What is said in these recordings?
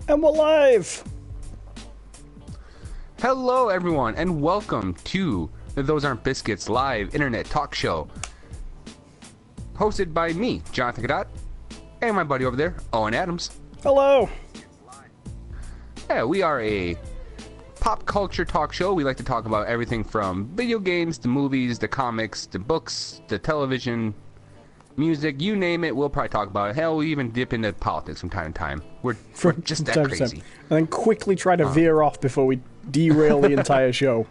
And we're live! Hello, everyone, and welcome to the Those Aren't Biscuits live internet talk show. Hosted by me, Jonathan Cadotte, and my buddy over there, Owen Adams. Hello! Yeah, we are a pop culture talk show. We like to talk about everything from video games, to movies, to comics, to books, to television, music, you name it, we'll probably talk about it. Hell, we even dip into politics from time to time. We're just that crazy. And then quickly try to veer off before we derail the entire show.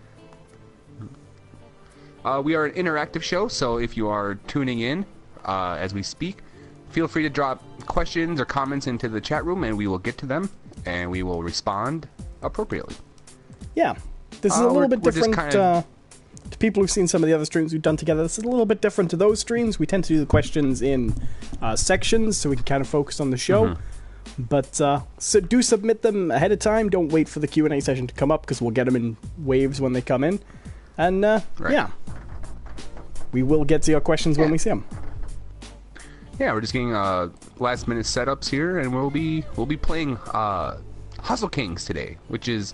We are an interactive show, so if you are tuning in as we speak, feel free to drop questions or comments into the chat room, and we will get to them, and we will respond appropriately. Yeah, this is a little bit different kinda... to people who've seen some of the other streams we've done together. This is a little bit different to those streams. We tend to do the questions in sections, so we can kind of focus on the show. Mm-hmm. But so do submit them ahead of time. Don't wait for the Q&A session to come up, because we'll get them in waves when they come in. And yeah, we will get to your questions when we see them. Yeah, we're just getting last minute setups here, and we'll be playing Hustle Kings today, which is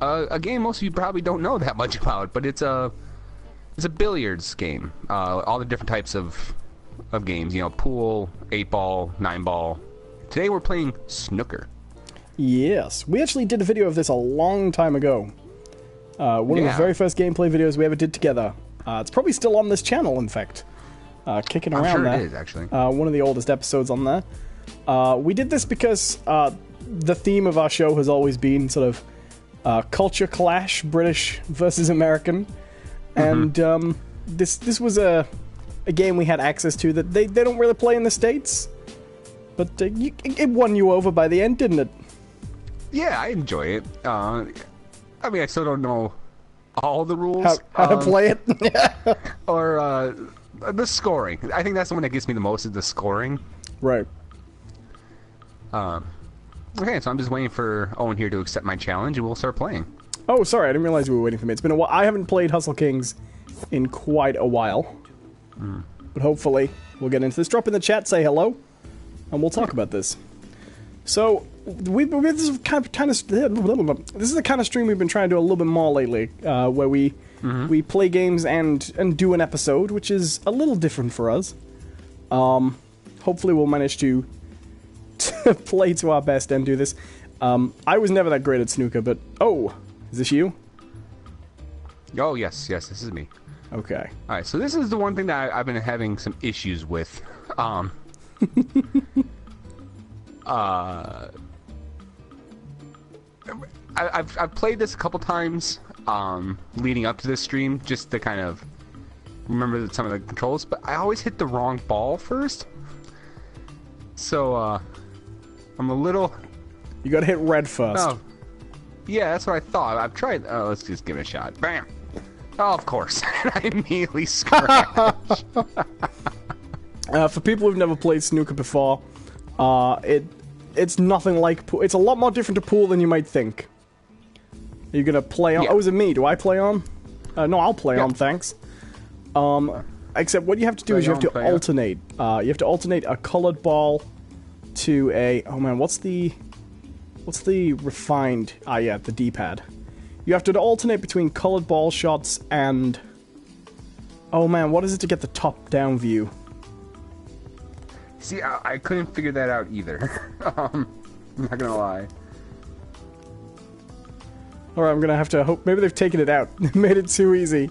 a game most of you probably don't know that much about, but it's a billiards game. All the different types of games, you know, pool, 8-ball, 9-ball. Today we're playing snooker. Yes, we actually did a video of this a long time ago. One of the very first gameplay videos we ever did together. It's probably still on this channel, in fact. Kicking around I'm sure there. It is, actually. One of the oldest episodes on there. We did this because the theme of our show has always been sort of culture clash, British versus American. And this was a game we had access to that they don't really play in the States. But it won you over by the end, didn't it? Yeah, I enjoy it. I mean, I still don't know all the rules. How to play it? Or the scoring. I think that's the one that gets me the most, is the scoring. Right. Okay, so I'm just waiting for Owen here to accept my challenge, and we'll start playing. Oh, sorry, I didn't realize we were waiting for me. It's been a while. I haven't played Hustle Kings in quite a while. But hopefully we'll get into this. Drop in the chat, say hello, and we'll talk about this. So, this is the kind of stream we've been trying to do a little bit more lately, where we play games and do an episode, which is a little different for us. Hopefully we'll manage to play to our best and do this. I was never that great at snooker, but... Oh, is this you? Oh, yes, this is me. Okay. Alright, so this is the one thing that I've been having some issues with. I've played this a couple times leading up to this stream, just to kind of remember some of the controls, but I always hit the wrong ball first. So, I'm a little... You gotta hit red first. Oh. Yeah, that's what I thought. I've tried... Oh, let's just give it a shot. Bam! Oh, of course. I immediately scratched. For people who've never played snooker before, it's nothing like pool. It's a lot more different to pool than you might think. Are you gonna play on? Yeah. Oh, is it me? Do I play on? No, I'll play on, thanks. Except what you have to do is you have to alternate. You have to alternate a colored ball to a... Oh man, what's the refined... Ah, yeah, the D-pad. You have to alternate between colored ball shots and... Oh man, what is it to get the top-down view? See, I couldn't figure that out either. I'm not gonna lie. Alright, I'm gonna have to hope... Maybe they've taken it out. They made it too easy.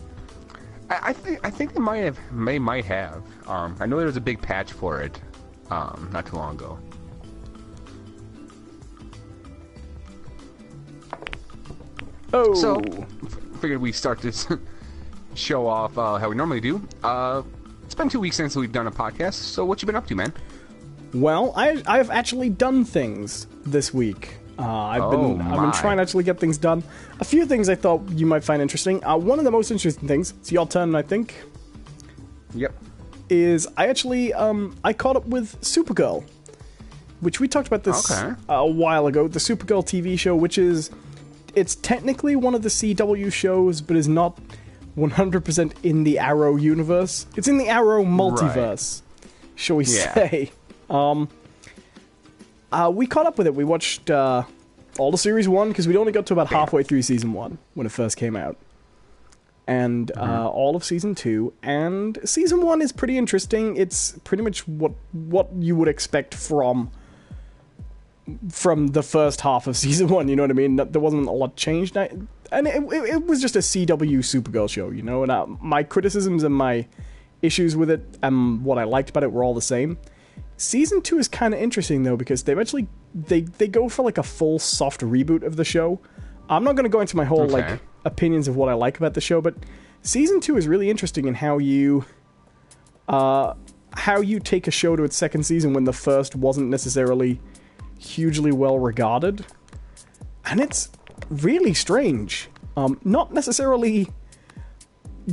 I think they might have. I know there was a big patch for it not too long ago. Oh! So, figured we'd start this show off how we normally do. It's been 2 weeks since we've done a podcast, so what you been up to, man? Well, I've actually done things this week. I've been trying to actually get things done. A few things I thought you might find interesting. One of the most interesting things, it's your turn, I think. Yep. Is I actually I caught up with Supergirl, which we talked about this a while ago. The Supergirl TV show, which is it's technically one of the CW shows, but is not 100% in the Arrow universe. It's in the Arrow multiverse, shall we say. We caught up with it. We watched all the Series 1, because we'd only got to about halfway through Season 1 when it first came out. And all of Season 2. And Season 1 is pretty interesting. It's pretty much what you would expect from the first half of Season 1, you know what I mean? There wasn't a lot changed. And it was just a CW Supergirl show, you know? And my criticisms and my issues with it and what I liked about it were all the same. Season 2 is kind of interesting, though, because they eventually they go for, like, a full soft reboot of the show. I'm not going to go into my whole, like, opinions of what I like about the show, but Season 2 is really interesting in how you take a show to its second season when the first wasn't necessarily hugely well regarded. And it's really strange. Not necessarily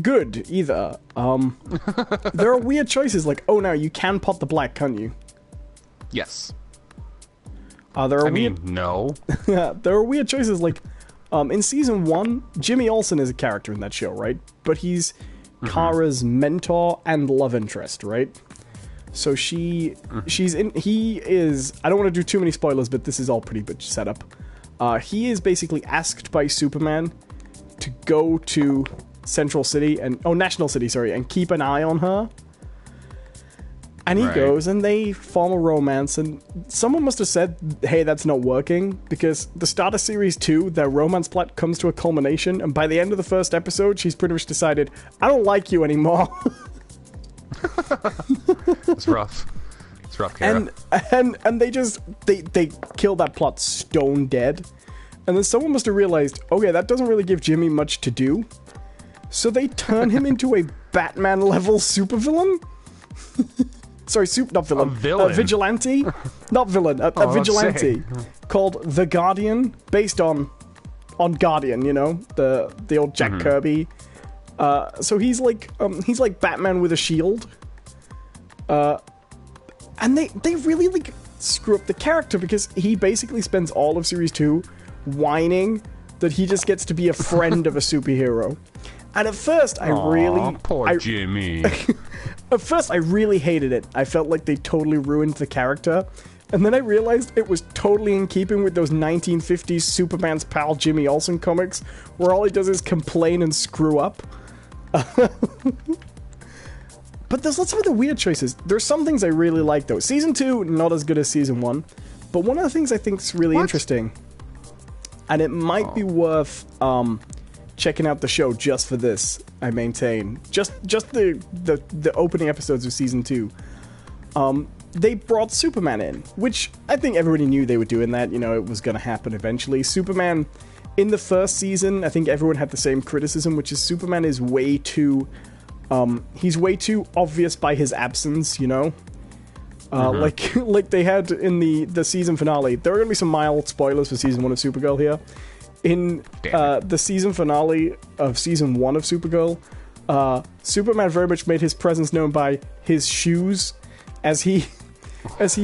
good, either. There are weird choices, like, oh, now you can pot the black, can't you? Yes. No. There are weird choices, like, in Season 1, Jimmy Olsen is a character in that show, right? But he's Kara's mentor and love interest, right? So he is, I don't want to do too many spoilers, but this is all pretty much set up. He is basically asked by Superman to go to National City, and keep an eye on her. And he goes, and they form a romance, and someone must have said, hey, that's not working, because the start of Series 2, their romance plot comes to a culmination, and by the end of the first episode, she's pretty much decided, I don't like you anymore. It's rough. It's rough, Kara. And they kill that plot stone dead. And then someone must have realized, okay, that doesn't really give Jimmy much to do. So they turn him into a Batman-level supervillain? Sorry, not villain. A villain. Vigilante? Not villain. A vigilante. Called The Guardian, based on Guardian, you know? The old Jack Kirby. So he's like Batman with a shield. And they really, like, screw up the character, because he basically spends all of Series 2 whining that he just gets to be a friend of a superhero. And at first, poor Jimmy. At first, I really hated it. I felt like they totally ruined the character. And then I realized it was totally in keeping with those 1950s Superman's pal Jimmy Olsen comics, where all he does is complain and screw up. But there's lots of other weird choices. There's some things I really like, though. Season 2, not as good as Season 1. But one of the things I think is really interesting, and it might be worth checking out the show just for this, I maintain. Just the opening episodes of Season 2. They brought Superman in, which I think everybody knew they were doing that. You know, it was going to happen eventually. Superman, in the first season, I think everyone had the same criticism, which is Superman is way too... he's way too obvious by his absence, you know? Like they had in the season finale. There are going to be some mild spoilers for Season 1 of Supergirl here. In the season finale of Season 1 of Supergirl, Superman very much made his presence known by his shoes as he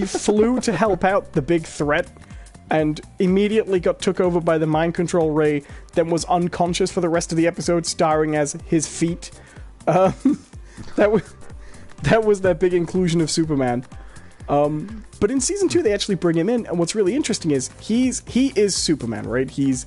flew to help out the big threat, and immediately got took over by the mind control ray, then was unconscious for the rest of the episode, starring as his feet. That was their big inclusion of Superman. But in Season 2, they actually bring him in, and what's really interesting is he is Superman, right? He's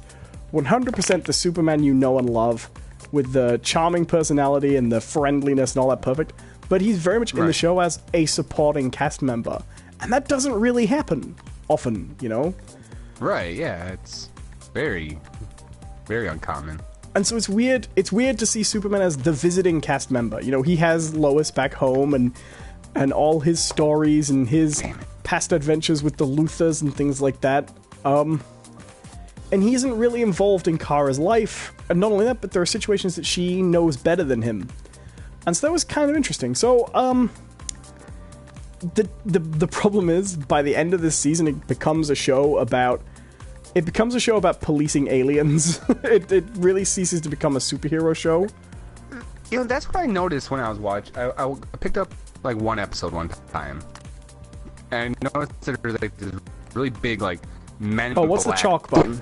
100% the Superman you know and love, with the charming personality and the friendliness and all that perfect, but he's very much in the show as a supporting cast member, and that doesn't really happen often, you know? Right, yeah, it's very, very uncommon. And so it's weird to see Superman as the visiting cast member. You know, he has Lois back home, and all his stories and his past adventures with the Luthers and things like that. And he isn't really involved in Kara's life. And not only that, but there are situations that she knows better than him. And so that was kind of interesting. So, the problem is, by the end of this season, it becomes a show about policing aliens. It really ceases to become a superhero show. You know, that's what I noticed when I was watching. I picked up, like, one episode one time, and I noticed that there's, like, this really big, like, men. Oh, what's the chalk button?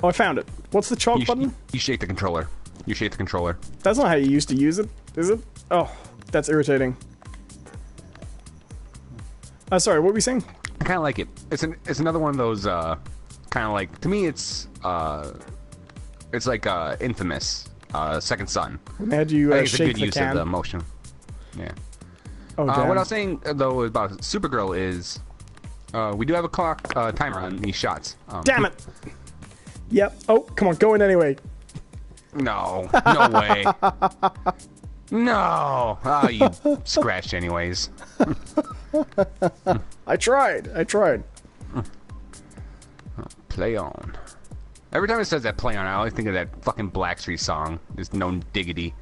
Oh, I found it. What's the chalk button? You shake the controller. You shake the controller. That's not how you used to use it, is it? Oh, that's irritating. Sorry, what were we saying? I kind of like it. It's another one of those kind of like, to me it's like Infamous, Second Son. When they had you I think it's a shake good the use can. of the motion. Yeah. Oh, damn. What I was saying though about Supergirl is we do have a clock timer on these shots. Damn it! Yep. Oh, come on, go in anyway. No, no way. No. Oh, you scratched anyways. I tried. Play on. Every time it says that play on, I always think of that fucking Blackstreet song. There's no diggity.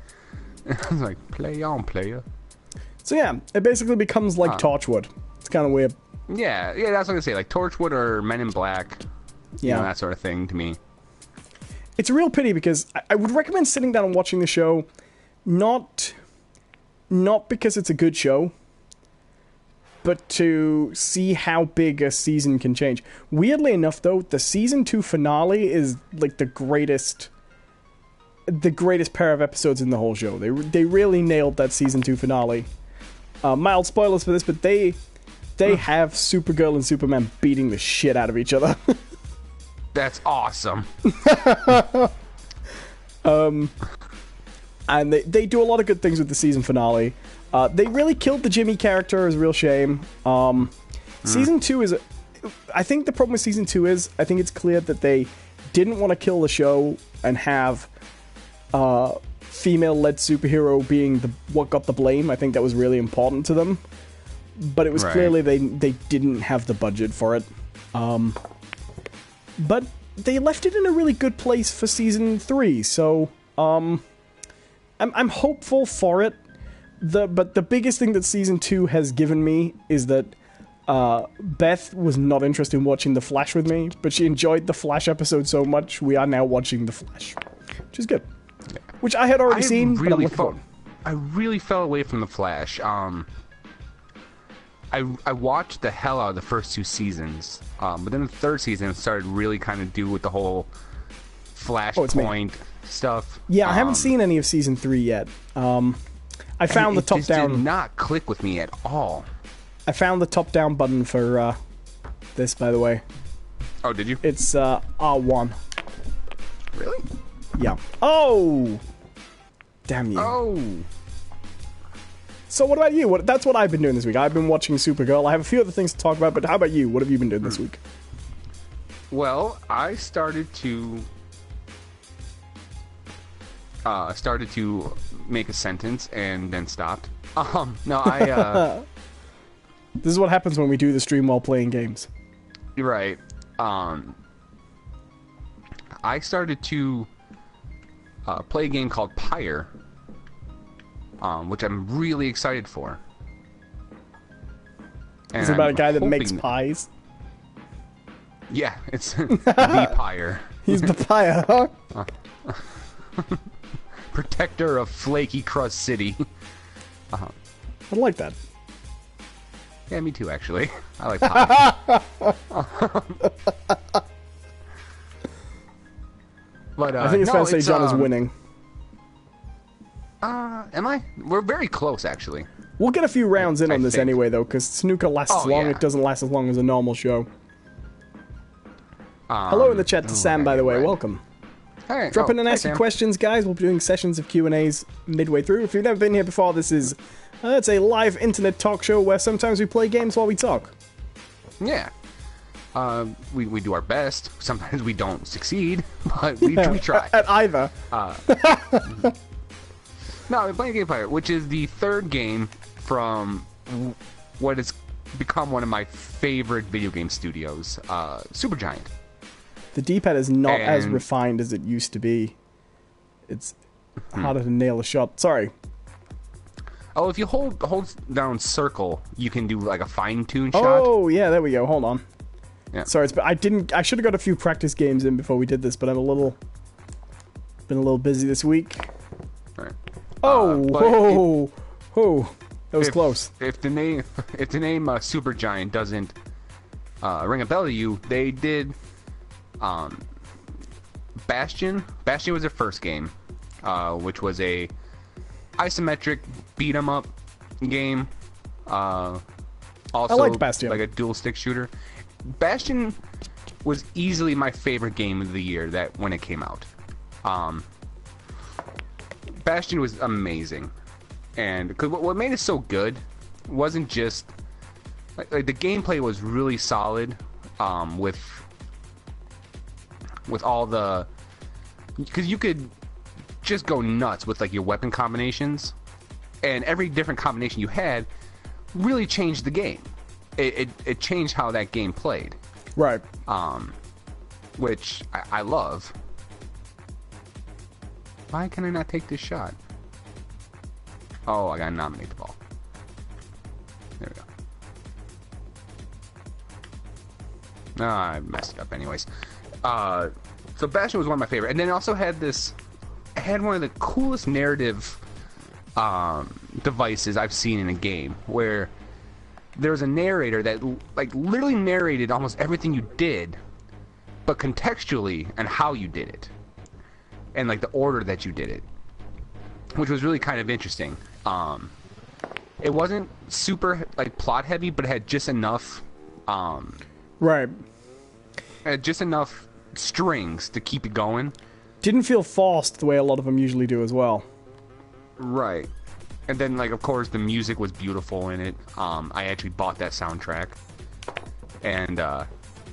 It's like, play on, player. So yeah, it basically becomes like Torchwood. It's kind of weird. Yeah, that's what I'm gonna say. Like Torchwood or Men in Black. You know, that sort of thing to me. It's a real pity because I would recommend sitting down and watching the show, not because it's a good show, but to see how big a season can change. Weirdly enough, though, the season 2 finale is like the greatest pair of episodes in the whole show. They really nailed that season 2 finale. Mild spoilers for this, but they have Supergirl and Superman beating the shit out of each other. That's awesome. And they do a lot of good things with the season finale. They really killed the Jimmy character. Is a real shame. Season 2 is... I think the problem with season 2 is, I think it's clear that they didn't want to kill the show and have female-led superhero being what got the blame. I think that was really important to them. But it was clearly they didn't have the budget for it. But they left it in a really good place for season 3, so I'm hopeful for it. But the biggest thing that season 2 has given me is that Beth was not interested in watching The Flash with me, but she enjoyed the Flash episode so much, we are now watching The Flash, which is good. Which I had already seen, but I'm looking forward. I really fell away from The Flash. I watched the hell out of the first 2 seasons, but then the third season started really kind of do with the whole Flashpoint stuff. Yeah, I haven't seen any of season 3 yet. I found the top down. It did not click with me at all. I found the top down button for this, by the way. Oh, did you? It's R1. Really? Yeah. Oh! Damn you. Oh! So what about you? That's what I've been doing this week. I've been watching Supergirl. I have a few other things to talk about, but how about you? What have you been doing this week? Well, I started to make a sentence and then stopped. No, I This is what happens when we do the stream while playing games. You're right. I started to play a game called Pyre, which I'm really excited for. And Is it about a guy that hoping makes pies? Yeah, it's the Pyre. He's the pyre, huh? Protector of Flaky Crust City. I like that. Yeah, me too, actually. I like pie. But I think it's fair to say John is winning. Am I? We're very close, actually. We'll get a few rounds in on this anyway, though, because Snooker lasts long. Yeah. It doesn't last as long as a normal show. Hello in the chat to Sam, by the way. Welcome. Hey, Drop in and ask your questions, guys. We'll be doing sessions of Q&As midway through. If you've never been here before, this is it's a live internet talk show where sometimes we play games while we talk. Yeah. We do our best. Sometimes we don't succeed, but we try. At either. No, we're playing Game Fire, which is the third game from what has become one of my favorite video game studios, Supergiant. The D-pad is not as refined as it used to be. It's harder to nail a shot. Sorry. Oh, if you hold down circle, you can do like a fine-tune shot. Oh, yeah, there we go. Hold on. Yeah. Sorry, I should have got a few practice games in before we did this, but been a little busy this week. Right. Oh, that was close. If the name Supergiant doesn't ring a bell to you, they did Bastion. Bastion was their first game, which was a isometric beat 'em up game on Also, liked Bastion. like a dual stick shooter. Bastion was easily my favorite game of the year that when it came out. Bastion was amazing, and because what made it so good wasn't just like the gameplay was really solid, with all the, because you could just go nuts with like your weapon combinations, and every different combination you had really changed the game. It changed how that game played. Right. Which I love. Why can I not take this shot? Oh, I gotta nominate the ball. There we go. No, I messed it up anyways. So Bastion was one of my favorite. And then it also had one of the coolest narrative devices I've seen in a game, where there was a narrator that like literally narrated almost everything you did, but contextually and how you did it, and like the order that you did it, which was really kind of interesting. It wasn't super like plot heavy, but it had just enough Right. just enough strings to keep it going. Didn't feel forced the way a lot of them usually do as well. Right. And then, like, of course, the music was beautiful in it. I actually bought that soundtrack, and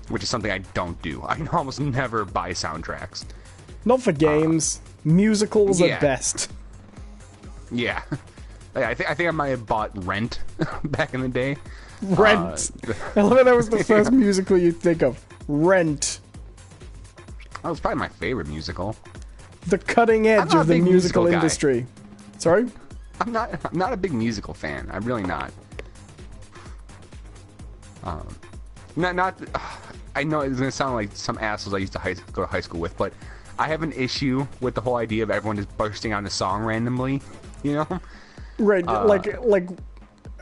which is something I don't do. I almost never buy soundtracks. Not for games. Musicals yeah. at best. Yeah. I think I might have bought Rent back in the day. Rent. I love it. That was the first musical you'd think of. Rent. That was probably my favorite musical. The cutting edge of the musical guy. industry. Sorry? I'm not a big musical fan. I'm really not. Not. I know it's gonna sound like some assholes I used to go to high school with, but I have an issue with the whole idea of everyone just bursting out a song randomly. You know? Right. Like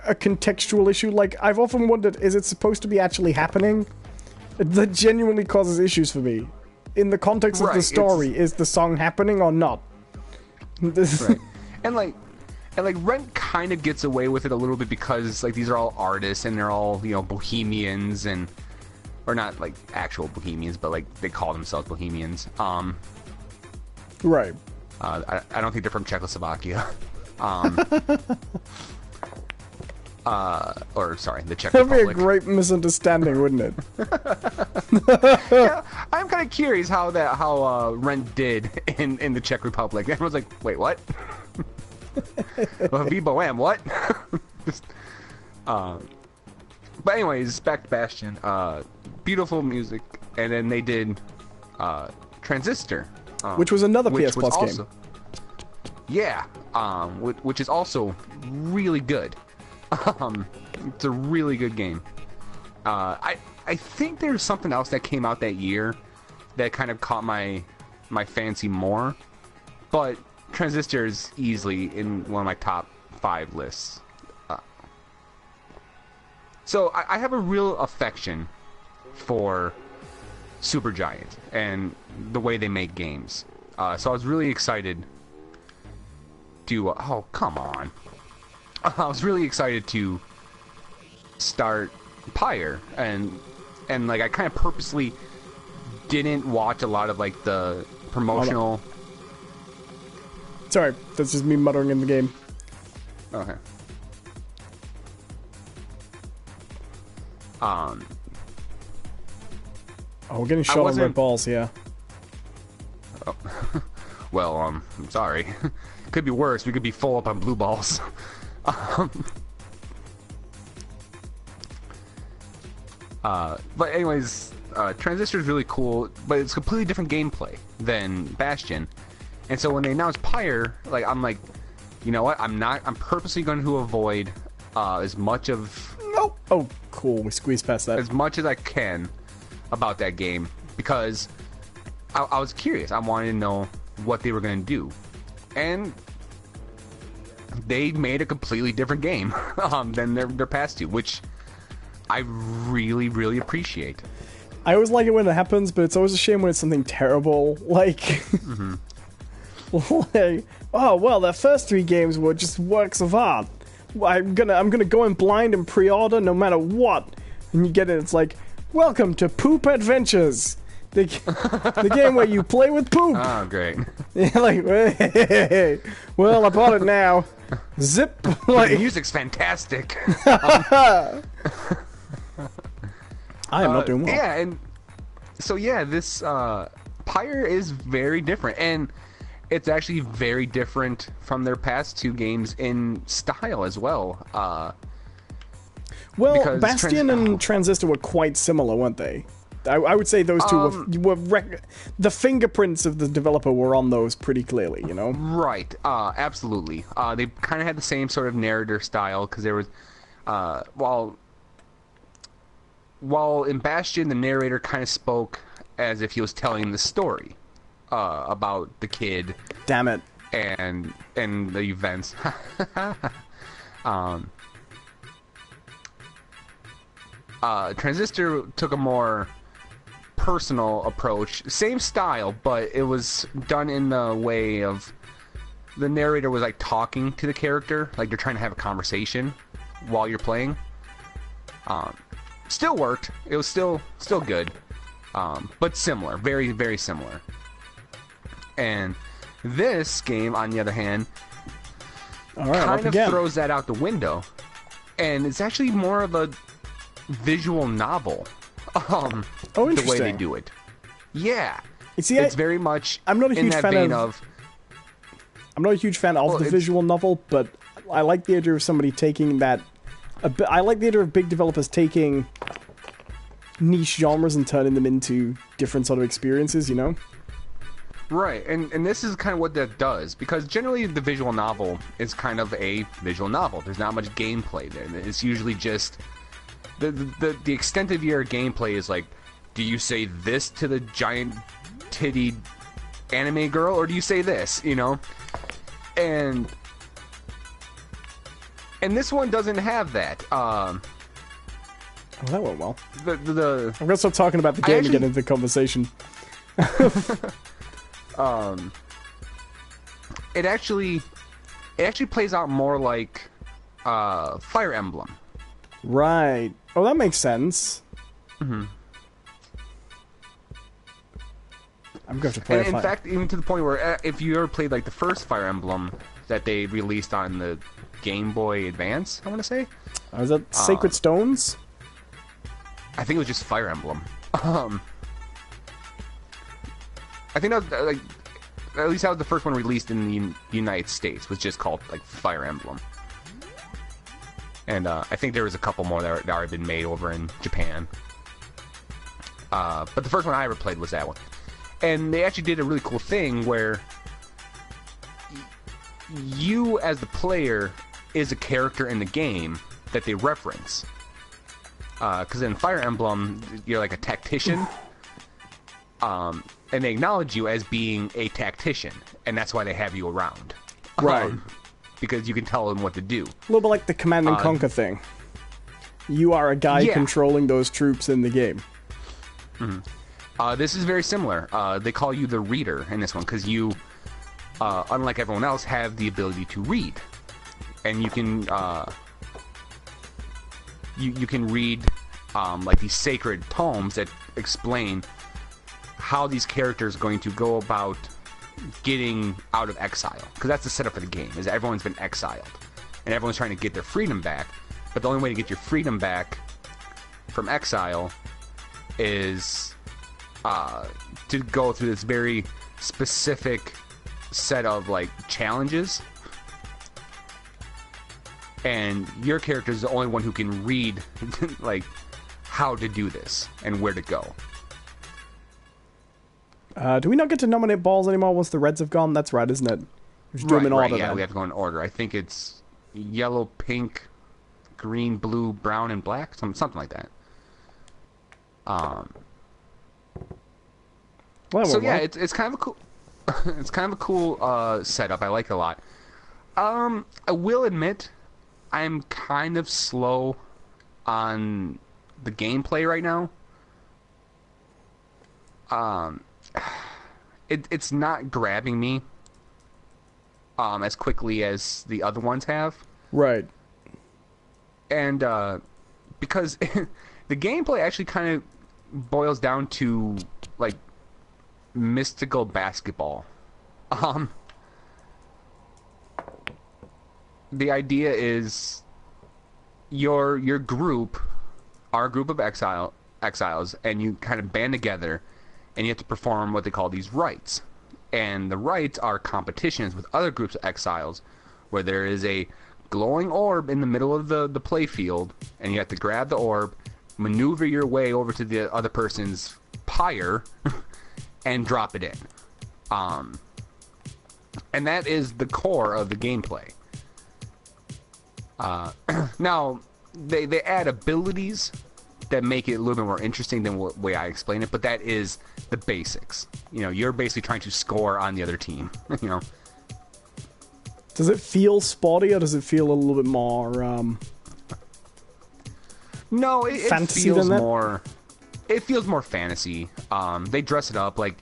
a contextual issue. Like, I've often wondered, is it supposed to be actually happening? That genuinely causes issues for me. In the context of the story, is the song happening or not? Right. And Rent kind of gets away with it a little bit because like these are all artists and they're all, you know, bohemians, and or not like actual bohemians, but like they call themselves bohemians. Right. I don't think they're from Czechoslovakia. Or sorry, the Czech Republic. That'd be a great misunderstanding, wouldn't it? Yeah, I'm kind of curious how Rent did in the Czech Republic. Everyone's like, wait, what? Viva Wham, what? But anyways, back to Bastion. Beautiful music, and then they did Transistor, which was another which PS Plus also, game. Yeah, which is also really good. It's a really good game. I think there's something else that came out that year that kind of caught my fancy more, but Transistor is easily in one of my top 5 lists. So I have a real affection for Supergiant and the way they make games. So I was really excited to... oh, come on. I was really excited to start Pyre, and like I kind of purposely didn't watch a lot of like the promotional... Sorry, that's just me muttering in the game. Okay. Oh, we're getting shot on red balls, yeah. Oh. Well, I'm sorry. Could be worse. We could be full up on blue balls. But anyways, Transistor is really cool, but it's completely different gameplay than Bastion. And so when they announced Pyre, like I'm like, you know what? I'm purposely going to avoid as much of... Nope. Oh, cool. We squeezed past that. As much as I can about that game, because I was curious. I wanted to know what they were going to do. And they made a completely different game than their past two, which I really, really appreciate. I always like it when it happens, but it's always a shame when it's something terrible. Like, like, oh, well, their first 3 games were just works of art. I'm gonna go in blind and pre-order no matter what. And you get it. It's like, welcome to Poop Adventures, the game where you play with poop. Oh, great. Yeah, like, hey, well, I bought it now. Zip. Like, the music's fantastic. I am not doing well. Yeah, and so yeah, this Pyre is very different, and it's actually very different from their past two games in style as well. Well, Bastion and Transistor were quite similar, weren't they? I would say those two were the fingerprints of the developer were on those pretty clearly, you know? Right, absolutely. They kind of had the same sort of narrator style, because there was, while in Bastion, the narrator kind of spoke as if he was telling the story about the kid. Damn it. And the events. Transistor took a more personal approach. Same style, but it was done in the way of the narrator was like talking to the character, like they're trying to have a conversation while you're playing. Still worked. It was still good, but similar, very, very similar. And this game, on the other hand, kind of throws that out the window, and it's actually more of a visual novel. The way they do it. Yeah. You see, it's very much I'm not a huge fan of I'm not a huge fan of the visual novel, but I like the idea of somebody taking that. I like the idea of big developers taking niche genres and turning them into different sort of experiences, you know? Right, and this is kind of what that does, because generally the visual novel is kind of a visual novel. There's not much gameplay there. It's usually just the extent of your gameplay is like, do you say this to the giant titty anime girl, or do you say this, you know? And this one doesn't have that. Oh, that went well. I'm gonna stop talking about the game and get into the conversation. It actually plays out more like Fire Emblem. Right. Oh, that makes sense. Mm-hmm. I'm going to play and in fact, even to the point where if you ever played like the first Fire Emblem that they released on the Game Boy Advance, I want to say. Was that Sacred Stones? I think it was just Fire Emblem. I think that was, like, at least that was the first one released in the United States. Was just called like Fire Emblem. And I think there was a couple more that already been made over in Japan. But the first one I ever played was that one. And they actually did a really cool thing where you, as the player, is a character in the game that they reference. Because in Fire Emblem, you're like a tactician. And they acknowledge you as being a tactician. And that's why they have you around. Right. Because you can tell them what to do. A little bit like the Command and Conquer thing. You are a guy controlling those troops in the game. Mm-hmm. This is very similar. They call you the reader in this one because you, unlike everyone else, have the ability to read, and you can you can read like these sacred poems that explain how these characters are going to go about getting out of exile. Because that's the setup for the game: is that everyone's been exiled, and everyone's trying to get their freedom back. But the only way to get your freedom back from exile is to go through this very specific set of like challenges, and your character is the only one who can read like how to do this and where to go. Do we not get to nominate balls anymore once the reds have gone? That's right, isn't it? We should do them in order. Yeah, then. we have to go in order. I think it's yellow, pink, green, blue, brown, and black, something like that. Well, so yeah, it's kind of a cool, it's kind of a cool setup. I like it a lot. I will admit, I'm kind of slow on the gameplay right now. It's not grabbing me as quickly as the other ones have. Right. And because the gameplay actually kind of boils down to like mystical basketball. The idea is your group, our group of exiles, and you kind of band together, and you have to perform what they call these rites. And the rites are competitions with other groups of exiles, where there is a glowing orb in the middle of the play field, and you have to grab the orb, maneuver your way over to the other person's pyre, and drop it in. And that is the core of the gameplay. Now, they add abilities that make it a little bit more interesting than the way I explain it, but that is the basics. You know, you're basically trying to score on the other team, you know. Does it feel sporty, or does it feel a little bit more, No, it fantasy feels than that? more... It feels more fantasy. They dress it up, like,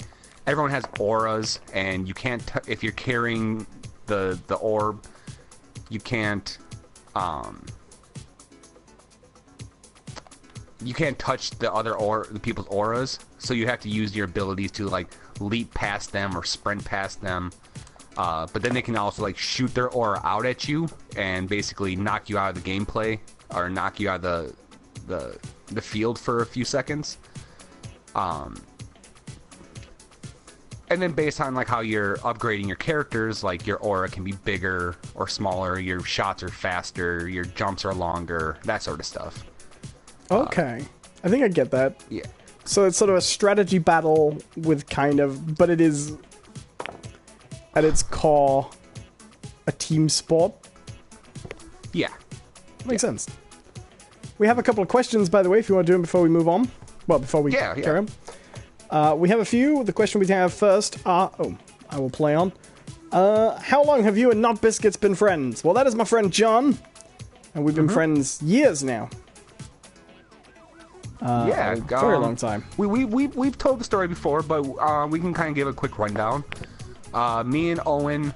everyone has auras, and you can't... if you're carrying the orb, you can't... you can't touch the people's auras, so you have to use your abilities to, like, leap past them or sprint past them. But then they can also, like, shoot their aura out at you and basically knock you out of the gameplay, or knock you out of the field for a few seconds. And then based on, like, how you're upgrading your characters, like, your aura can be bigger or smaller, your shots are faster, your jumps are longer, that sort of stuff. Okay. I think I get that. Yeah. So it's sort of a strategy battle with kind of... But it is, at its core, a team sport. Yeah. Makes sense. We have a couple of questions, by the way, if you want to do them before we move on. Well, before we carry on. We have a few. The question we have first are... Oh, I will play on. How long have you and Not Biscuits been friends? Well, that is my friend John. And we've been friends years now. Very long time. We've told the story before, but we can kind of give a quick rundown. Me and Owen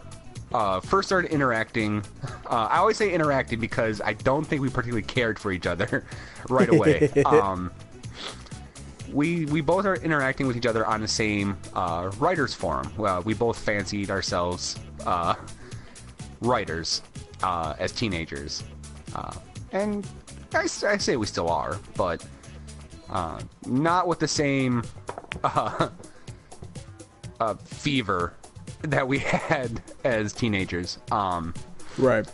first started interacting. I always say interacting because I don't think we particularly cared for each other right away. We both are interacting with each other on the same writers forum. Well, we both fancied ourselves writers as teenagers, and I say we still are, but not with the same fever that we had as teenagers. Right.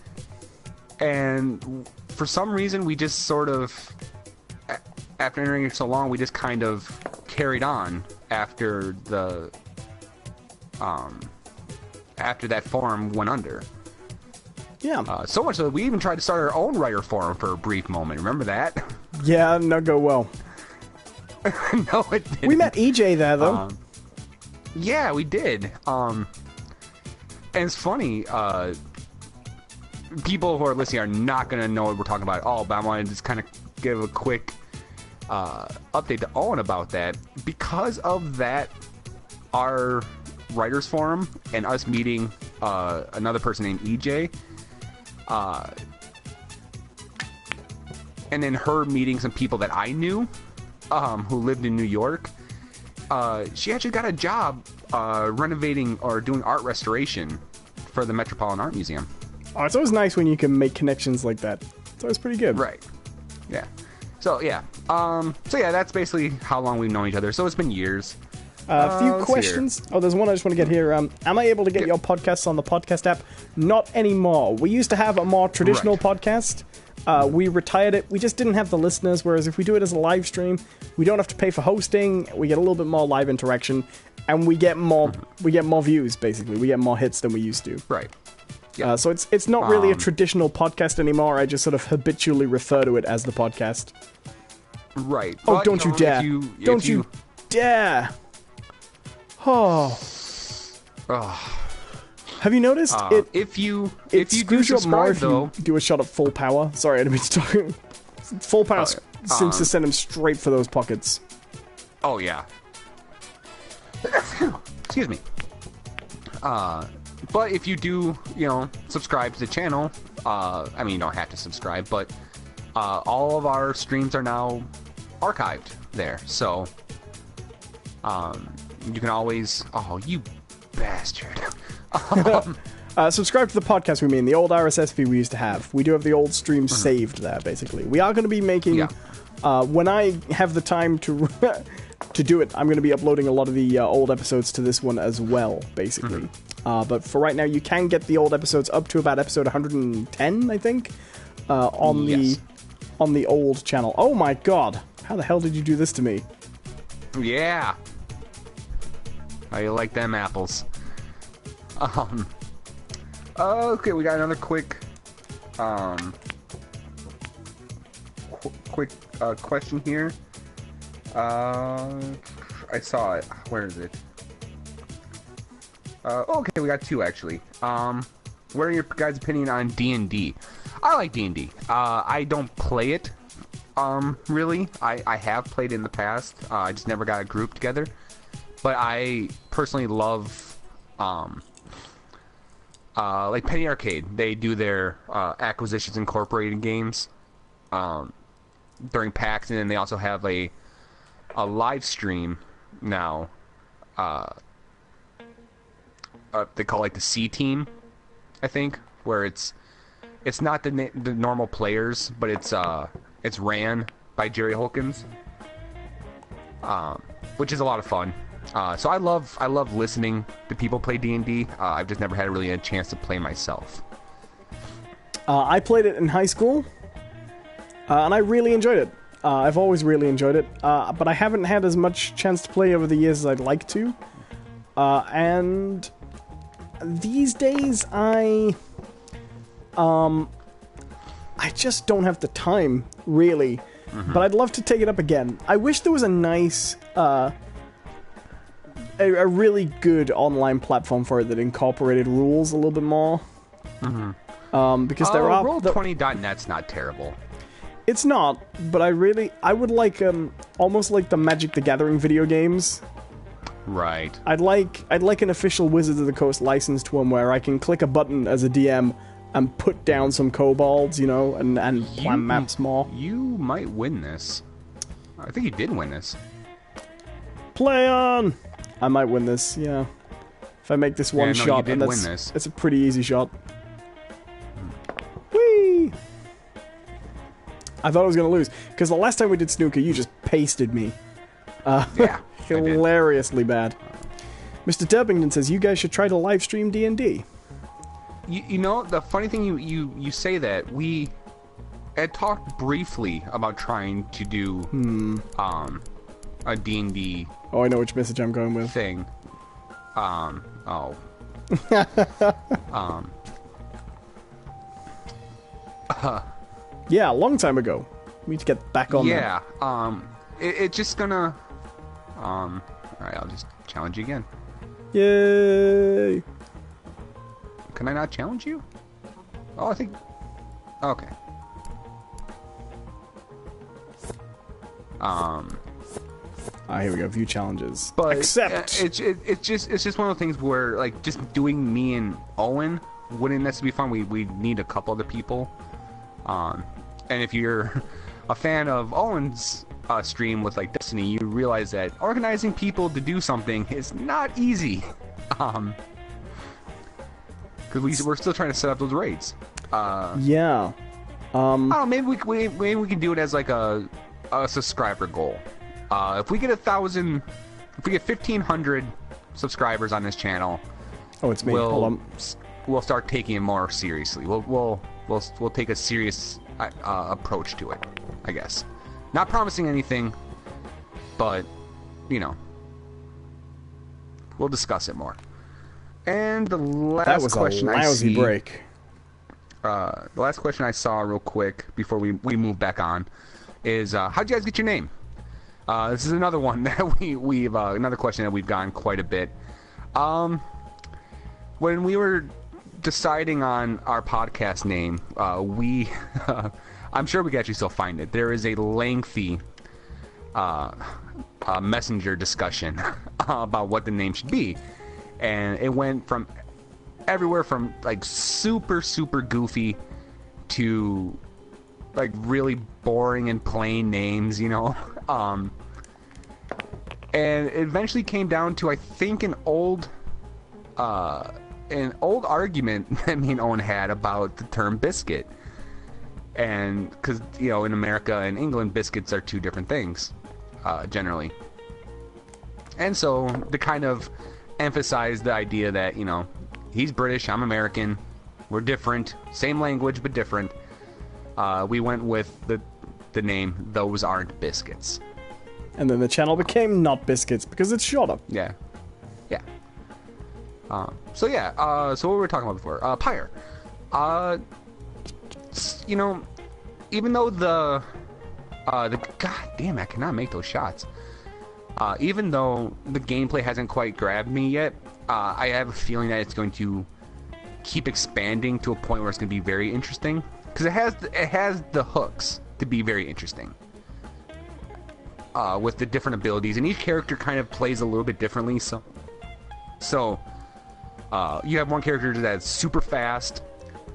And for some reason, we just sort of, after interacting so long, we just kind of carried on after after that forum went under. Yeah. So much so that we even tried to start our own writer forum for a brief moment. Remember that? Yeah, not go well. No, it didn't. We met EJ there, though. Yeah, we did. And it's funny, people who are listening are not going to know what we're talking about at all, but I want to just kind of give a quick update to Owen about that. Because of that, our writers forum and us meeting another person named EJ, and then her meeting some people that I knew who lived in New York, she actually got a job renovating or doing art restoration for the Metropolitan Art Museum. Oh, it's always nice when you can make connections like that. It's always pretty good. Right. Yeah. So yeah. That's basically how long we've known each other. So it's been years. A few questions. Oh, there's one I just want to get here. Am I able to get your podcasts on the podcast app? Not anymore. We used to have a more traditional podcast. We retired it. We just didn't have the listeners, whereas if we do it as a live stream, we don't have to pay for hosting. We get a little bit more live interaction, and we get more views, basically. We get more hits than we used to. Right. Yeah. So it's not really a traditional podcast anymore. I just sort of habitually refer to it as the podcast. Right. Oh, but, don't you dare. Don't you dare. Oh. Have you noticed if you screws do you up more subscribe, if though, you do a shot at full power? Sorry, I didn't mean to talk. Full power seems to send him straight for those pockets. Oh yeah. Excuse me. But if you do, subscribe to the channel, I mean, you don't have to subscribe, but all of our streams are now archived there. So you can always... Oh, you bastard. Subscribe to the podcast we mean, the old RSS feed we used to have. We do have the old streams saved there, basically. We are going to be making... when I have the time to to do it, I'm going to be uploading a lot of the old episodes to this one as well, basically. But for right now, you can get the old episodes up to about episode 110, I think, on the old channel. Oh my god! How the hell did you do this to me? Yeah. How you like them apples? Okay, we got another quick question here. I saw it. Where is it? Okay, we got two actually. What are your guys' opinion on D&D? I like D&D. I don't play it, really. I have played it in the past. I just never got a group together. But I personally love, like Penny Arcade. They do their Acquisitions Incorporated games during PAX, and then they also have a live stream now. They call it like the C Team, I think, where it's not the normal players, but it's ran by Jerry Holkins, which is a lot of fun. So I love listening to people play D&D. I've just never had really a chance to play myself. I played it in high school, and I really enjoyed it. I've always really enjoyed it, but I haven't had as much chance to play over the years as I'd like to. And these days, I just don't have the time, really. But I'd love to take it up again. I wish there was a nice, a really good online platform for it that incorporated rules a little bit more. Because there are... Roll20.net's not terrible. It's not, but I would like, almost like the Magic the Gathering video games. Right. I'd like an official Wizards of the Coast licensed one where I can click a button as a DM and put down some kobolds, you know, and plan maps more. You might win this. I think you did win this. Play on! I might win this, yeah. If I make this one shot, and it's a pretty easy shot. Whee! I thought I was going to lose, because the last time we did Snooker, you just pasted me. Yeah, hilariously bad. Mr. Durbington says, you guys should try to live stream D&D. You know, the funny thing, you say that, we had talked briefly about trying to do a D&D... Oh, I know which message I'm going with. ...thing. Yeah, a long time ago. We need to get back on that. Yeah, it's just gonna... Alright, I'll just challenge you again. Yay! Can I not challenge you? Oh, I think... Okay. Here we go. View challenges. But accept. It's just one of the things where, like, just doing me and Owen wouldn't necessarily be fun. We need a couple other people. And if you're a fan of Owen's stream with like Destiny, you realize that organizing people to do something is not easy. Because we're still trying to set up those raids. Yeah. I don't know, maybe we can do it as like a subscriber goal. If we get 1,000, if we get 1,500 subscribers on this channel, oh, it's me. Hold on. We'll start taking it more seriously. We'll take a serious approach to it, I guess. Not promising anything, but you know, we'll discuss it more. And the last question I see, break. The last question I saw real quick before we move back on is how'd you guys get your name? This is another one that we've another question that we've gotten quite a bit. When we were deciding on our podcast name, we I'm sure we can actually still find it. There is a lengthy messenger discussion about what the name should be, and it went from everywhere from like super goofy to like really boring and plain names, you know. And it eventually came down to, I think, an old argument that me and Owen had about the term biscuit. And because, you know, in America and England, biscuits are two different things, generally. And so to kind of emphasize the idea that, you know, he's British, I'm American, we're different, same language but different, we went with the name Those Aren't Biscuits. And then the channel became Not Biscuits because it's shorter. Yeah. Yeah. So what were we talking about before? Pyre. You know, even though the god damn, I cannot make those shots. Even though the gameplay hasn't quite grabbed me yet, I have a feeling that it's going to keep expanding to a point where it's going to be very interesting, because it has the hooks to be very interesting. With the different abilities, and each character kind of plays a little bit differently. So you have one character that's super fast,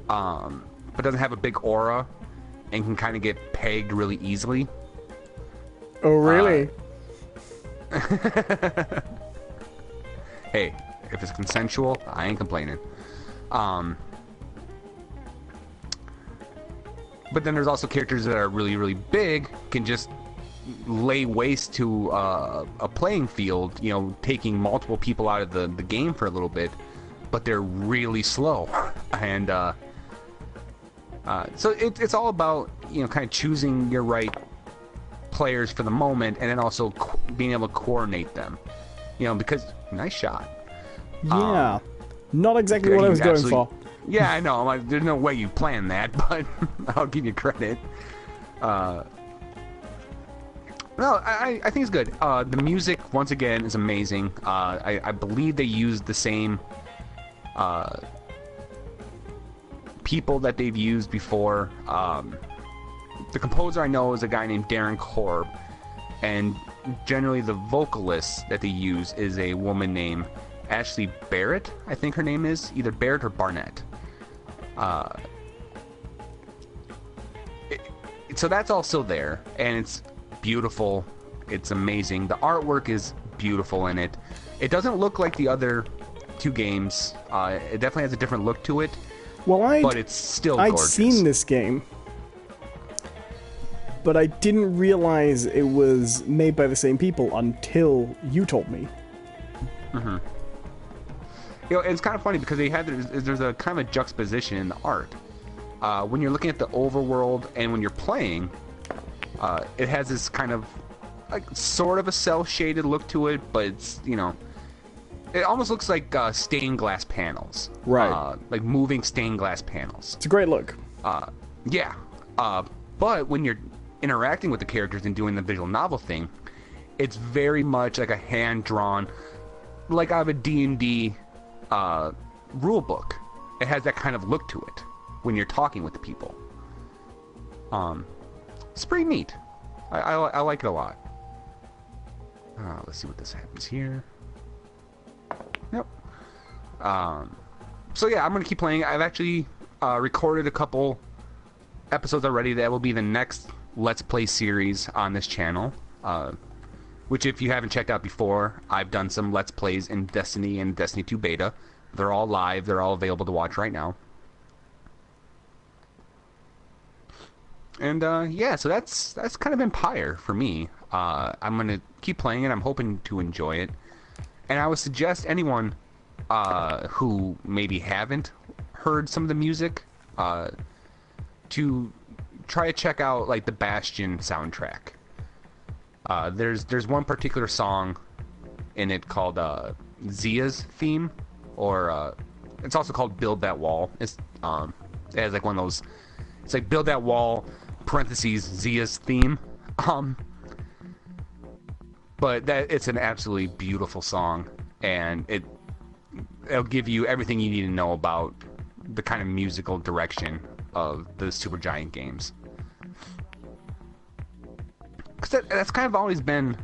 but doesn't have a big aura, and can kind of get pegged really easily. Oh, really? Hey, if it's consensual, I ain't complaining. But then there's also characters that are really, really big, can just lay waste to a playing field, you know, taking multiple people out of the game for a little bit, but they're really slow. And so it's all about, you know, kind of choosing your right players for the moment, and then also being able to coordinate them, you know, because nice shot. Yeah, not exactly what I was going for. Yeah, I know. Like, there's no way you planned that, but I'll give you credit. No, I think it's good. The music, once again, is amazing. I believe they used the same people that they've used before. The composer I know is a guy named Darren Korb, and generally the vocalist that they use is a woman named Ashley Barrett, I think her name is, either Barrett or Barnett. So that's all still there, and it's beautiful, it's amazing. The artwork is beautiful in it. It doesn't look like the other two games. It definitely has a different look to it. Well, but it's still gorgeous. I'd seen this game, but I didn't realize it was made by the same people until you told me. Mm-hmm. You know, it's kind of funny because there's a kind of a juxtaposition in the art. When you're looking at the overworld and when you're playing, it has this kind of like sort of a cel-shaded look to it, but it's, you know, it almost looks like stained glass panels. Right. Like moving stained glass panels. It's a great look. Yeah. But when you're interacting with the characters and doing the visual novel thing, it's very much like a hand-drawn, like out of a D&D rule book. It has that kind of look to it when you're talking with the people. It's pretty neat. I like it a lot. Let's see what this happens here. Nope. So yeah, I'm gonna keep playing. I've actually recorded a couple episodes already. That will be the next Let's Play series on this channel. Which, if you haven't checked out before, I've done some Let's Plays in Destiny and Destiny 2 Beta. They're all live. They're all available to watch right now. And yeah, so that's kind of Empire for me. I'm gonna keep playing it. I'm hoping to enjoy it. And I would suggest anyone who maybe haven't heard some of the music to try to check out like the Bastion soundtrack. There's one particular song in it called Zia's theme, or it's also called Build That Wall. It has like one of those. It's like Build That Wall parentheses Zia's theme. But it's an absolutely beautiful song, and it'll give you everything you need to know about the kind of musical direction of the Supergiant games. Because that's kind of always been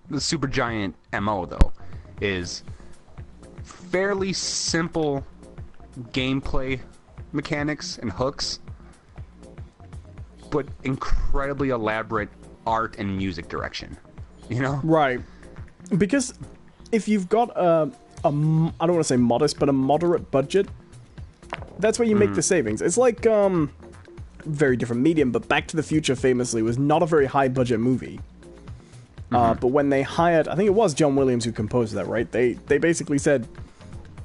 the Supergiant MO, though, is fairly simple gameplay mechanics and hooks, but incredibly elaborate art and music direction. You know? Right. Because if you've got I don't want to say modest, but a moderate budget, that's where you make the savings. It's like, very different medium, but Back to the Future famously was not a very high budget movie. But when they hired, I think it was John Williams who composed that, right? They basically said,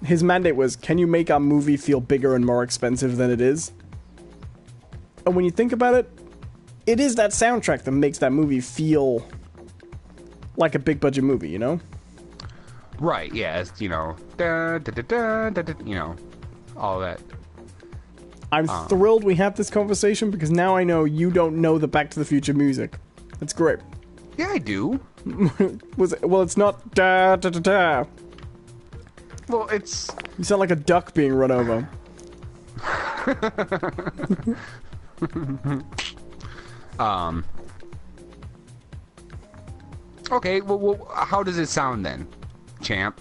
his mandate was, can you make our movie feel bigger and more expensive than it is? And when you think about it, it is that soundtrack that makes that movie feel like a big budget movie, you know? Right, yeah, as, you know, da, da, da, da, da, da, you know, all that. I'm thrilled we have this conversation because now I know you don't know the Back to the Future music. That's great. Yeah, I do. Well, it's not da da da da. Well, it's... You sound like a duck being run over. Okay, well, how does it sound then, champ?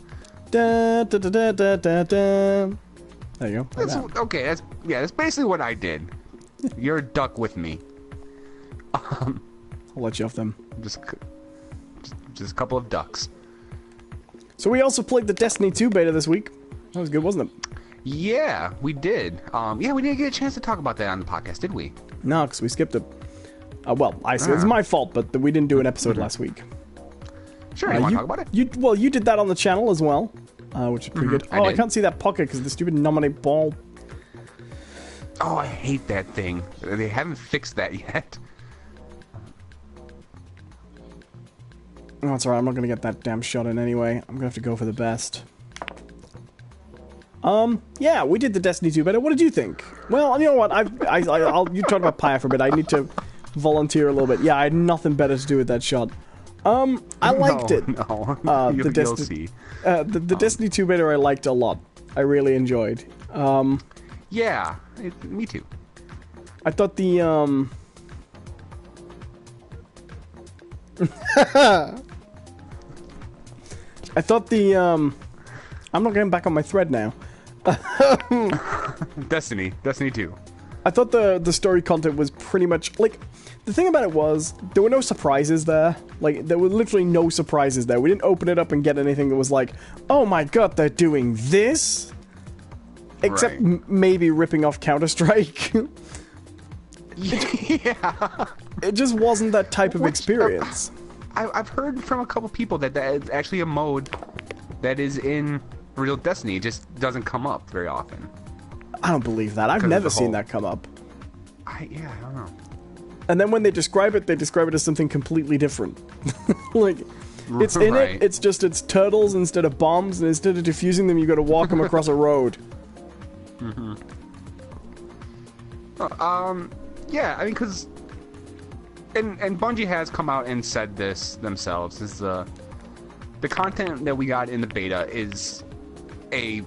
Da da da da da da da. There you go. Like Okay, that's basically what I did. You're a duck with me. I'll let you off them. Just a couple of ducks. So we also played the Destiny 2 beta this week. That was good, wasn't it? Yeah, we did. Yeah, we didn't get a chance to talk about that on the podcast, did we? No, because we skipped it. Well, it's my fault, but we didn't do an episode last week. Sure, you want to talk about it? You did that on the channel as well, which is pretty good. I can't see that pocket because the stupid nominate ball. Oh, I hate that thing. They haven't fixed that yet. Oh, it's alright, I'm not gonna get that damn shot in anyway. I'm gonna have to go for the best. Yeah, we did the Destiny 2 beta. What did you think? Well, you know what? You talk about Pyre for a bit. I need to volunteer a little bit. Yeah, I had nothing better to do with that shot. I liked it. No, the Destiny 2 beta I liked a lot. I really enjoyed. Yeah, me too. I thought the, I'm not getting back on my thread now. Destiny 2. I thought the story content was pretty much, like, the thing about it was, there were no surprises there. Like, there were literally no surprises there. We didn't open it up and get anything that was like, oh my god, they're doing this? Except maybe ripping off Counter-Strike. Yeah. It just wasn't that type of experience. I've heard from a couple people that is actually a mode that is in real Destiny. It just doesn't come up very often. I don't believe that. I've never seen that come up. I don't know. And then when they describe it as something completely different. Like, it's in it, it's turtles instead of bombs, and instead of defusing them, you gotta walk them across a road. Yeah, I mean, because... And Bungie has come out and said this themselves, is the content that we got in the beta is a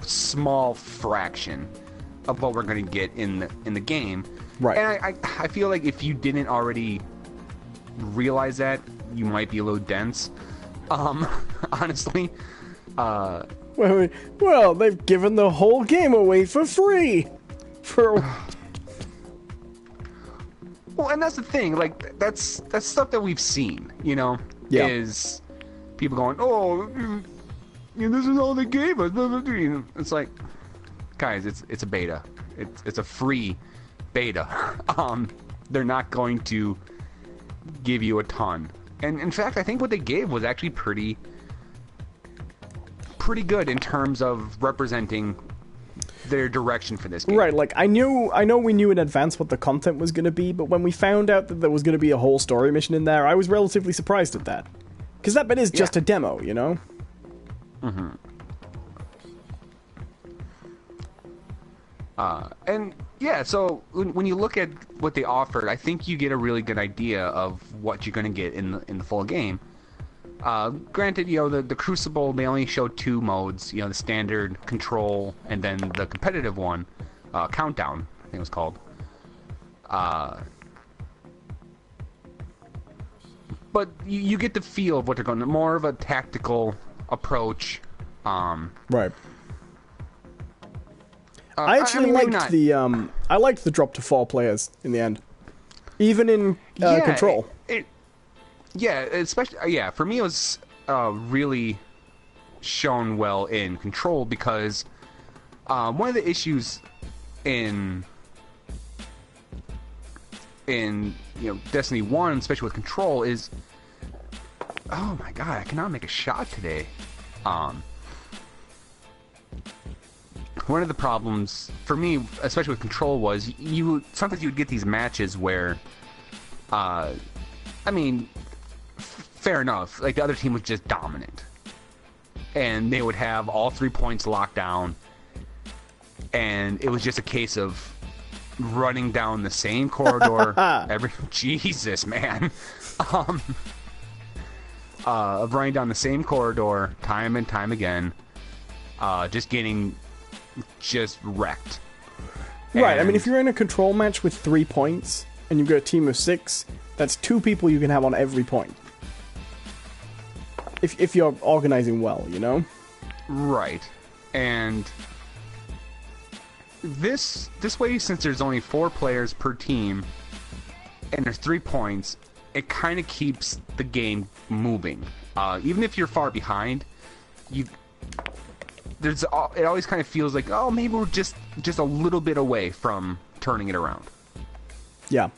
small fraction of what we're going to get in the game. Right. And I feel like if you didn't already realize that, you might be a little dense. Honestly. Well, they've given the whole game away for free. Well, and that's the thing. Like, that's stuff that we've seen, you know? Yeah. Is people going, oh, this is all they gave us. It's like, guys, it's a beta. It's a free beta. They're not going to give you a ton. And in fact, I think what they gave was actually pretty good in terms of representing their direction for this game. Right, like, I know we knew in advance what the content was going to be, but when we found out that there was going to be a whole story mission in there, I was relatively surprised at that. Because that bit is just a demo, you know? And yeah, so when you look at what they offered, I think you get a really good idea of what you're going to get in the full game. Granted, you know, the Crucible, they only showed 2 modes, you know, the standard, control, and then the competitive one, Countdown, I think it was called. But you get the feel of what they're going to, more of a tactical approach. Right. I actually liked I liked the drop to 4 players in the end, even in Control. Especially for me it was really shown well in Control because one of the issues in Destiny 1, especially with Control, is oh my god, I cannot make a shot today. One of the problems for me, especially with Control, was sometimes you would get these matches where, I mean, fair enough, like the other team was just dominant, and they would have all 3 points locked down, and it was just a case of running down the same corridor Jesus, man. Of running down the same corridor time and time again, just getting wrecked. Right, and, I mean, if you're in a Control match with 3 points, and you've got a team of 6, that's 2 people you can have on every point. If you're organizing well, you know? Right. And this way, since there's only 4 players per team, and there's 3 points, it kind of keeps the game moving. Even if you're far behind, it always kind of feels like, oh, maybe we're just a little bit away from turning it around. Yeah.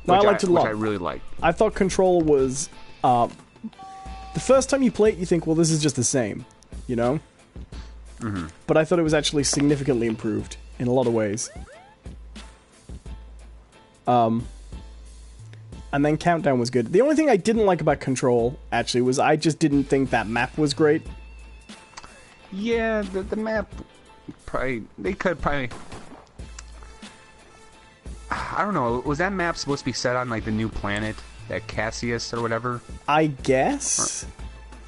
No, I liked it a lot. Which I really liked. I thought Control was... the first time you play it, you think, well, this is just the same, you know? Mm-hmm. But I thought it was actually significantly improved in a lot of ways. And then Countdown was good. The only thing I didn't like about Control, actually, was I just didn't think that map was great. Yeah, the map... They could probably... I don't know, was that map supposed to be set on, like, the new planet? That Cassius or whatever? I guess?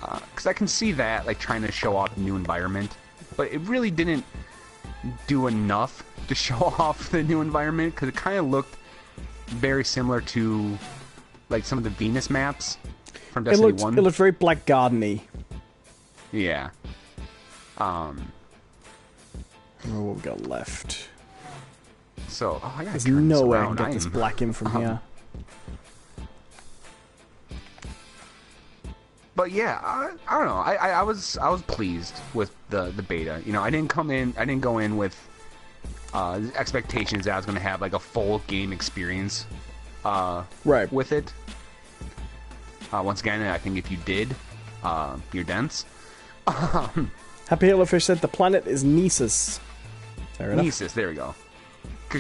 Because I can see that, like, trying to show off the new environment. But it really didn't do enough to show off the new environment, because it kind of looked very similar to, like, some of the Venus maps from Destiny 1. It looked very Black Garden-y. Yeah. Oh, what we got left? So, I gotta There's turn no this way I around. can get this black in from here. But yeah, I don't know. I was pleased with the beta. You know, I didn't go in with expectations that I was going to have like a full game experience. Right. With it. Once again, I think if you did, you're dense. Happy Halofish said the planet is Nessus. Fair enough. Nessus, there we go.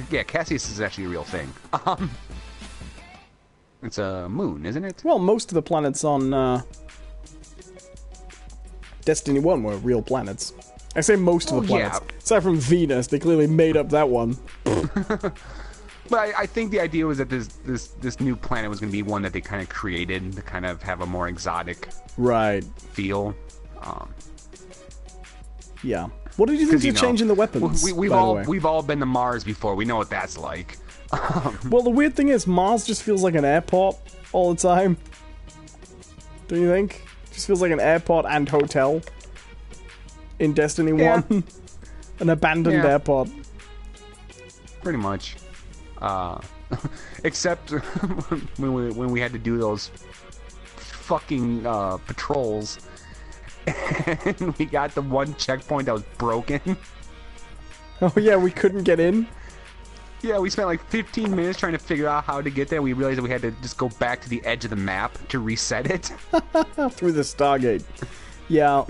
Yeah, Cassius is actually a real thing. It's a moon, isn't it? Well, most of the planets on Destiny 1 were real planets. I say most of the planets. Yeah. Aside from Venus, they clearly made up that one. But I think the idea was that this new planet was going to be one that they kind of created to kind of have a more exotic feel. Yeah. What did you think of changing the weapons? We've all been to Mars before. We know what that's like. Well, the weird thing is, Mars just feels like an airport all the time. Don't you think? It just feels like an airport and hotel in Destiny 1. An abandoned airport. Pretty much. Except when we had to do those fucking patrols. And we got the one checkpoint that was broken. Oh yeah, we couldn't get in? Yeah, we spent like 15 minutes trying to figure out how to get there. We realized that we had to just go back to the edge of the map to reset it. Through the Stargate. Yeah.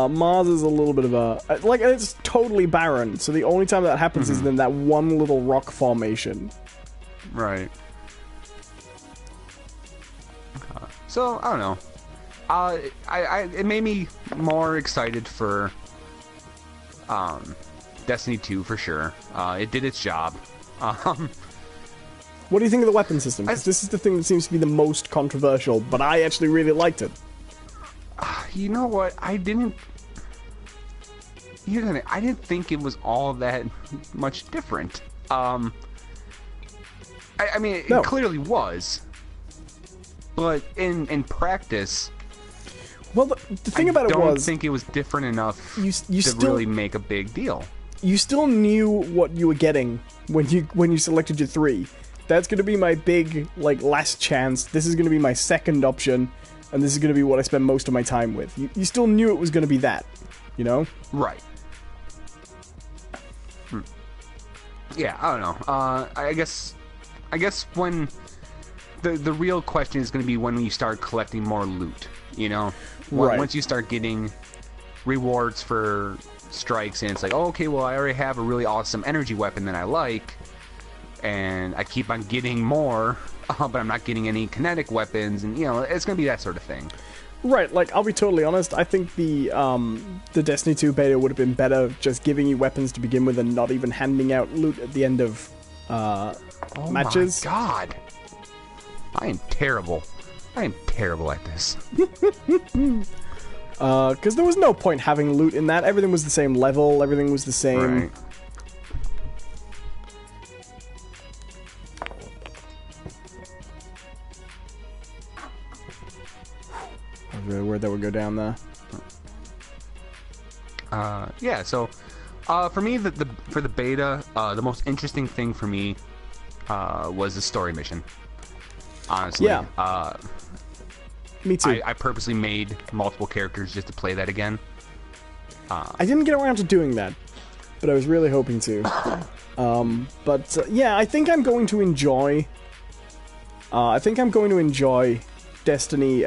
Mars is a little bit of a... Like, it's totally barren, so the only time that happens is in that one little rock formation. Right. So, I don't know. It made me more excited for Destiny 2 for sure. It did its job. What do you think of the weapon system? Because this is the thing that seems to be the most controversial, but I actually really liked it. You know what? I didn't think it was all that much different. I mean, it clearly was. But in practice... Well, the thing about it was... I don't think it was different enough you to still, really make a big deal. You still knew what you were getting when you selected your 3. That's going to be my big, like, last chance. This is going to be my second option, and this is going to be what I spend most of my time with. You still knew it was going to be that, you know? Right. Yeah, I don't know. I guess when the real question is going to be when you start collecting more loot, you know? Right. Once you start getting rewards for strikes, and it's like, oh, okay, well, I already have a really awesome energy weapon that I like, and I keep on getting more, but I'm not getting any kinetic weapons, and, you know, it's going to be that sort of thing. Right, like, I'll be totally honest, I think the Destiny 2 beta would have been better just giving you weapons to begin with and not even handing out loot at the end of matches. Oh my god! I am terrible. I am terrible at this. Because there was no point having loot in that. Everything was the same level, everything was the same. Right. I was really worried that would go down there. Yeah, so for me, for the beta, the most interesting thing for me was the story mission. Honestly, yeah. Me too. I purposely made multiple characters just to play that again. I didn't get around to doing that, but I was really hoping to. Yeah, I think I'm going to enjoy. Destiny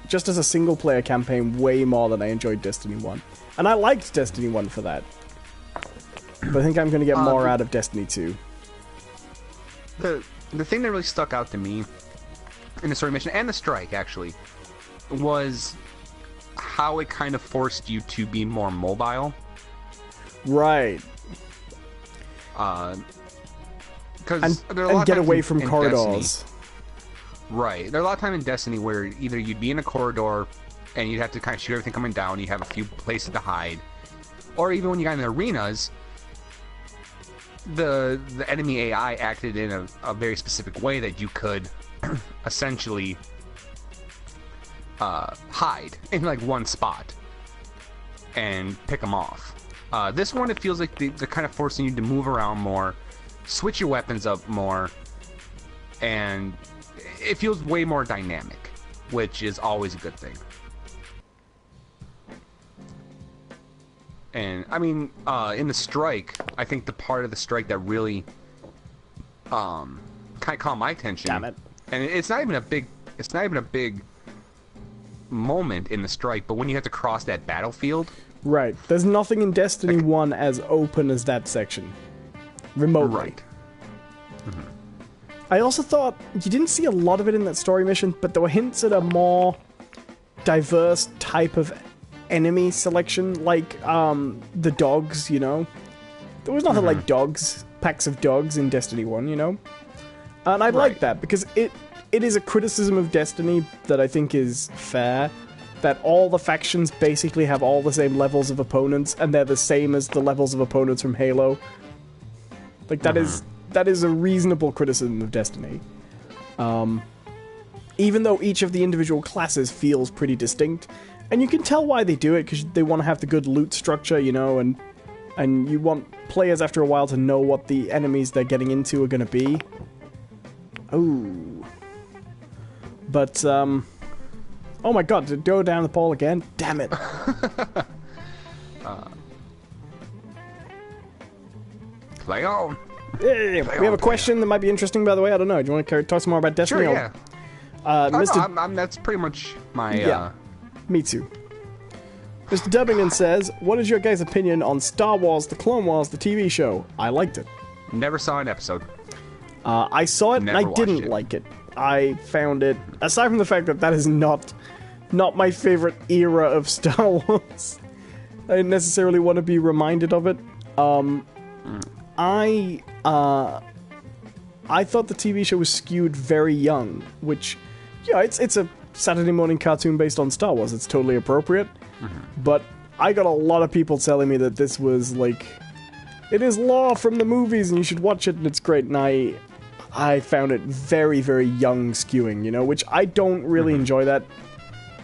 just as a single player campaign way more than I enjoyed Destiny 1. And I liked Destiny 1 for that. But I think I'm going to get more out of Destiny 2. The thing that really stuck out to me in the story mission, and the strike actually, was how it kind of forced you to be more mobile. Right. And get away from corridors. Destiny, right. There are a lot of times in Destiny where either you'd be in a corridor and you'd have to kind of shoot everything coming down, you have a few places to hide, or even when you got in the arenas, the enemy AI acted in a very specific way that you could essentially hide in like one spot and pick them off. This one, it feels like they're kind of forcing you to move around more, switch your weapons up more, and it feels way more dynamic, which is always a good thing. And I mean, in the strike, I think the part of the strike that really kind of caught my attention. Damn it! And it's not even a big moment in the strike, but when you have to cross that battlefield. Right. There's nothing in Destiny 1 as open as that section. Remotely. Right. Mm-hmm. I also thought you didn't see a lot of it in that story mission, but there were hints at a more diverse type of enemy selection, like the dogs, you know? There was nothing like dogs, packs of dogs in Destiny 1, you know? And I like that, because it is a criticism of Destiny that I think is fair, that all the factions basically have all the same levels of opponents, and they're the same as the levels of opponents from Halo. Like, that is a reasonable criticism of Destiny. Even though each of the individual classes feels pretty distinct, and you can tell why they do it, because they want to have the good loot structure, you know, and you want players after a while to know what the enemies they're getting into are going to be. Oh. But, oh my god, did it go down the pole again? Damn it. Play on. Hey, we have a question that might be interesting, by the way. I don't know. Do you want to talk some more about Destiny? Sure, yeah. Mr. No, that's pretty much my... Yeah, me too. Mr. Dubbington says, what is your guys' opinion on Star Wars, The Clone Wars, the TV show? I liked it. Never saw an episode. I saw it and I didn't like it. I found it, aside from the fact that is not my favorite era of Star Wars, I didn't necessarily want to be reminded of it. I thought the TV show was skewed very young, which, yeah, it's a Saturday morning cartoon based on Star Wars. It's totally appropriate. But I got a lot of people telling me that this was, like, it is lore from the movies and you should watch it and it's great, and I found it very, very young skewing, you know, which I don't really enjoy that.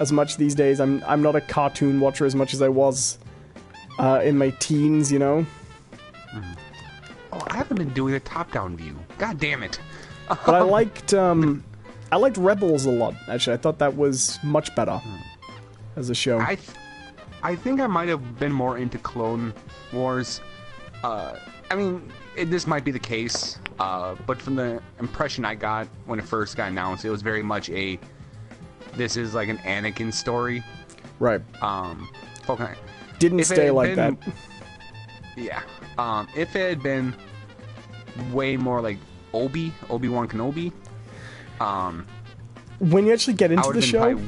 as much these days. I'm not a cartoon watcher as much as I was in my teens, you know? Oh, I haven't been doing a top-down view. God damn it. But I liked Rebels a lot, actually. I thought that was much better as a show. I think I might have been more into Clone Wars. I mean, this might be the case, but from the impression I got when it first got announced, it was very much this is like an Anakin story. Right. Okay. Didn't stay like that. Yeah. If it had been way more like Obi-Wan Kenobi, when you actually get into the show,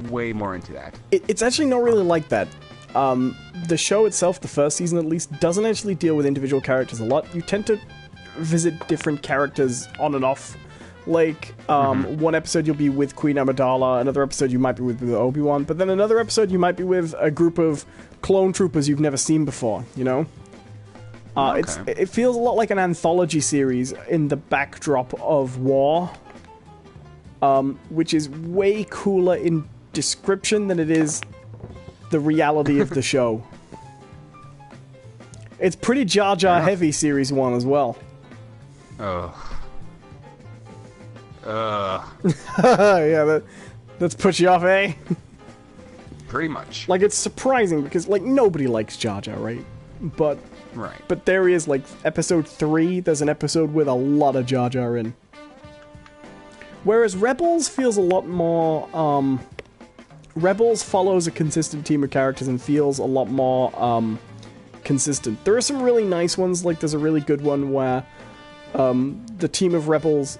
way more into that. It's actually not really like that. The show itself, the first season at least, doesn't actually deal with individual characters a lot. You tend to visit different characters on and off. Like, one episode you'll be with Queen Amidala, another episode you might be with Obi-Wan, but then another episode you might be with a group of clone troopers you've never seen before, you know? Okay. It feels a lot like an anthology series in the backdrop of war, which is way cooler in description than it is the reality of the show. It's pretty Jar Jar heavy, Series 1 as well. Yeah, that's put you off, eh? Pretty much. Like, it's surprising because, like, nobody likes Jar Jar, right? But there is, like, episode 3, there's an episode with a lot of Jar Jar in. Whereas Rebels feels a lot more, Rebels follows a consistent team of characters and feels a lot more, consistent. There are some really nice ones, like there's a really good one where, the team of Rebels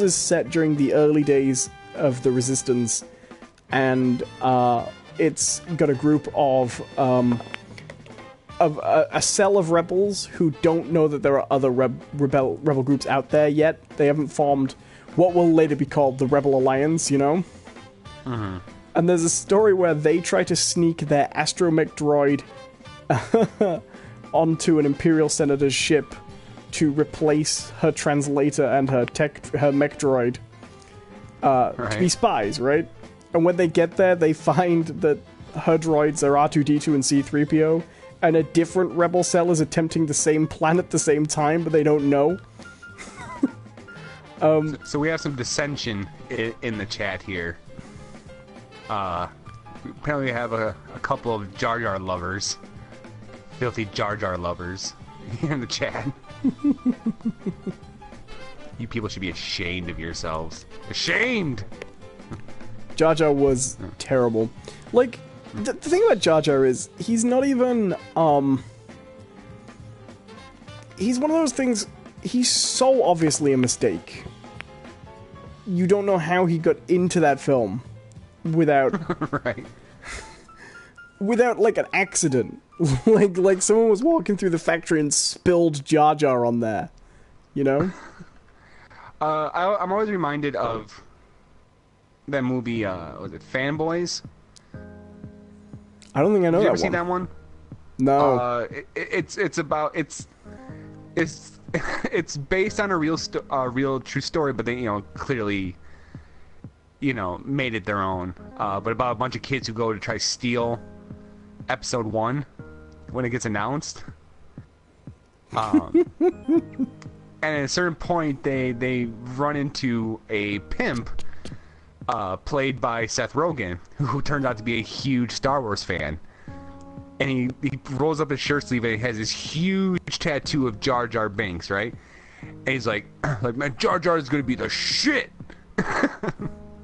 is set during the early days of the Resistance, and, it's got a group of a cell of rebels who don't know that there are other rebel groups out there yet. They haven't formed what will later be called the Rebel Alliance, you know? Mm-hmm. And there's a story where they try to sneak their astromech droid onto an Imperial Senator's ship to replace her translator and her mech droid to be spies, right? And when they get there, they find that her droids are R2-D2 and C-3PO, and a different rebel cell is attempting the same plan at the same time, but they don't know. So we have some dissension in the chat here. Apparently we have a couple of Jar Jar lovers. Filthy Jar Jar lovers here in the chat. You people should be ashamed of yourselves. Ashamed! Jar Jar was terrible. Like, the thing about Jar Jar is, he's not even, he's one of those things, he's so obviously a mistake. You don't know how he got into that film without... without, like, an accident. like someone was walking through the factory and spilled Jar Jar on there. You know? I'm always reminded of that movie, was it Fanboys? I don't think I know that one. Did you ever see that one? No. It's based on a real true story, but they, clearly, made it their own. But about a bunch of kids who go to try to steal episode 1 when it gets announced. And at a certain point, they run into a pimp, played by Seth Rogen, who turns out to be a huge Star Wars fan. And he rolls up his shirt sleeve and he has this huge tattoo of Jar Jar Binks, right? And he's like, man, Jar Jar is gonna be the shit.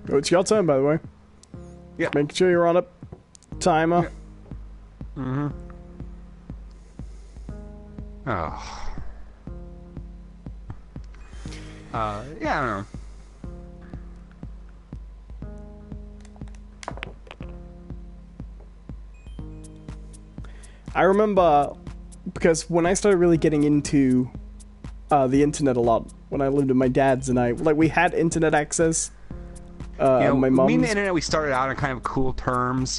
It's your time, by the way. Yeah. Make sure you're on a timer. Yeah. Mm-hmm. Oh. Yeah, I don't know. I remember, because when I started really getting into the internet a lot, when I lived with my dad's and we had internet access, my mom's... Me and the internet, we started out on kind of cool terms,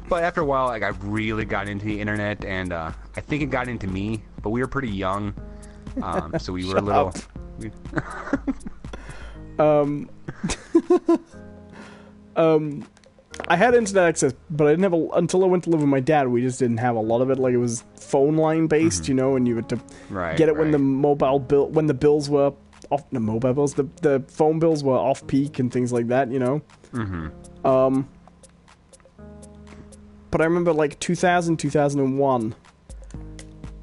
but after a while, I really got into the internet, and I think it got into me, but we were pretty young, so we were a little... I had internet access, but I didn't have until I went to live with my dad. We just didn't have a lot of it. Like it was phone line based, you know, and you had to get it when the when the bills were off. The mobile bills, the phone bills were off peak and things like that, you know. But I remember like 2000, 2001.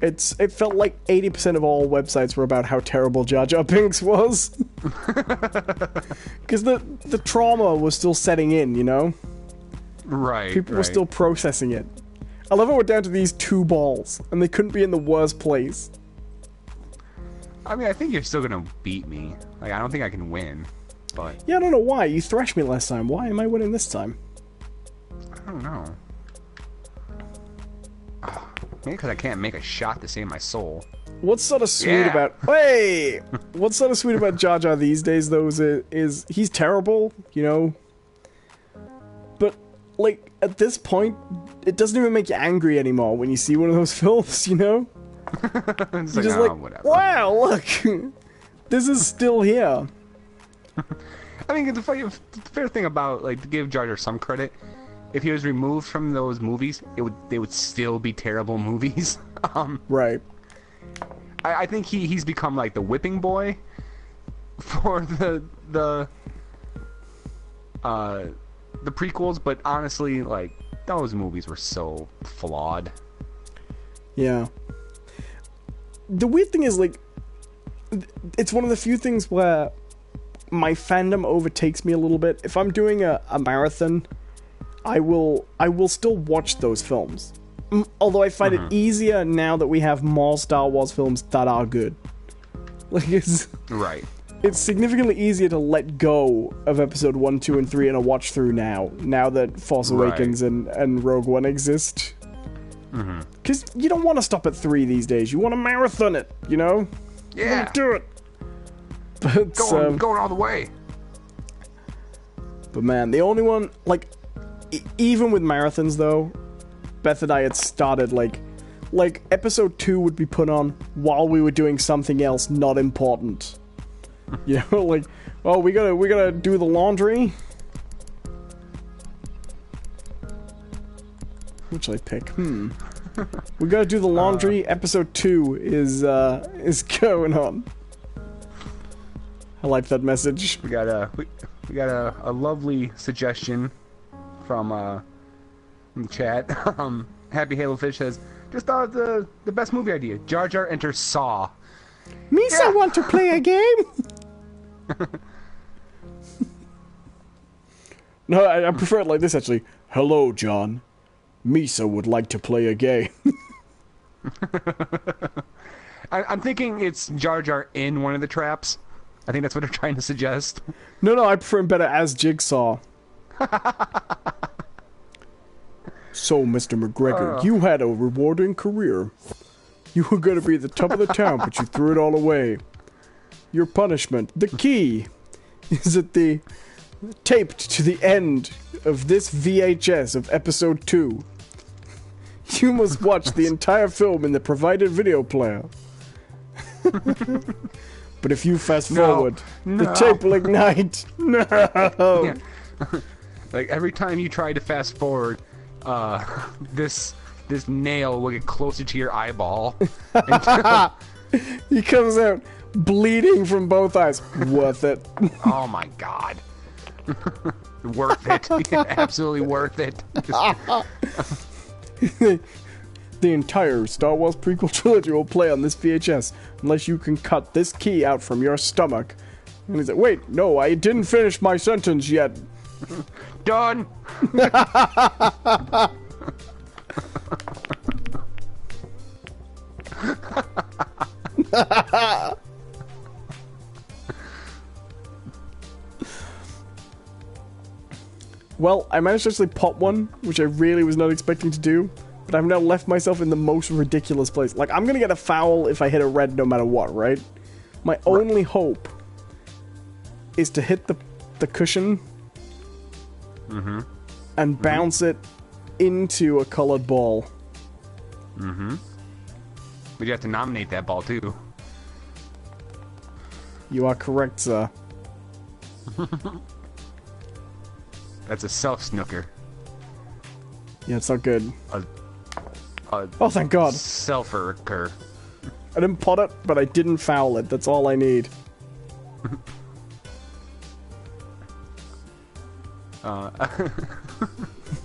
It felt like 80% of all websites were about how terrible Jar Jar Binks was. Because the trauma was still setting in, you know? Right. People were still processing it. I love how we're down to these 2 balls, and they couldn't be in the worst place. I mean, I think you're still gonna beat me. Like, I don't think I can win, but... Yeah, I don't know why. You thrashed me last time. Why am I winning this time? I don't know. Maybe because I can't make a shot to save my soul. What's sort of sweet about... Hey! What's sort of sweet about Jar Jar these days, though, is he's terrible, you know? But, like, at this point, it doesn't even make you angry anymore when you see one of those films, you know? You're just like, whatever. Wow, look! This is still here. I mean, the fair thing about, like, to give Jar Jar some credit, if he was removed from those movies, they would still be terrible movies. Right. I think he's become like the whipping boy for the prequels, but honestly, like, those movies were so flawed. Yeah. The weird thing is, like, it's one of the few things where my fandom overtakes me a little bit. If I'm doing a marathon, I will still watch those films. Although I find it easier now that we have more Star Wars films that are good. Like, it's significantly easier to let go of episode 1, 2, and 3 in a watch through now that Force Awakens and Rogue One exist. Because you don't want to stop at 3 these days. You want to marathon it, you know? Yeah. Do it. But going all the way. But man, the only one, like, even with marathons though, Beth and I had started like episode 2 would be put on while we were doing something else not important. You know, like, oh, we gotta do the laundry. What should I pick? We gotta do the laundry. Episode 2 is going on. I like that message. We got a lovely suggestion from the chat. Happy Halo Fish says, just thought of the best movie idea. Jar Jar enters Saw. Misa want to play a game? No, I prefer it like this actually. Hello, John. Misa would like to play a game. I'm thinking it's Jar Jar in one of the traps. I think that's what they're trying to suggest. No, I prefer him better as Jigsaw. So, Mr. McGregor, you had a rewarding career. You were going to be at the top of the town, but you threw it all away. Your punishment, the key, is at the taped to the end of this VHS of episode 2. You must watch the entire film in the provided video player. But if you fast forward, the tape will ignite. No! Yeah. Like, every time you try to fast forward, this nail will get closer to your eyeball. He comes out bleeding from both eyes. Worth it. Oh my god. Worth it. Yeah, absolutely worth it. The entire Star Wars prequel trilogy will play on this VHS unless you can cut this key out from your stomach. And he's like, wait, no, I didn't finish my sentence yet. Done. Well, I managed to actually pop one, which I really was not expecting to do, but I've now left myself in the most ridiculous place. Like, I'm gonna get a foul if I hit a red no matter what, right? My only hope is to hit the cushion and bounce it into a colored ball. But you have to nominate that ball, too. You are correct, sir. That's a self snooker. Yeah, it's not good. A Oh, thank God. Selfer-ker. I didn't pot it, but I didn't foul it. That's all I need.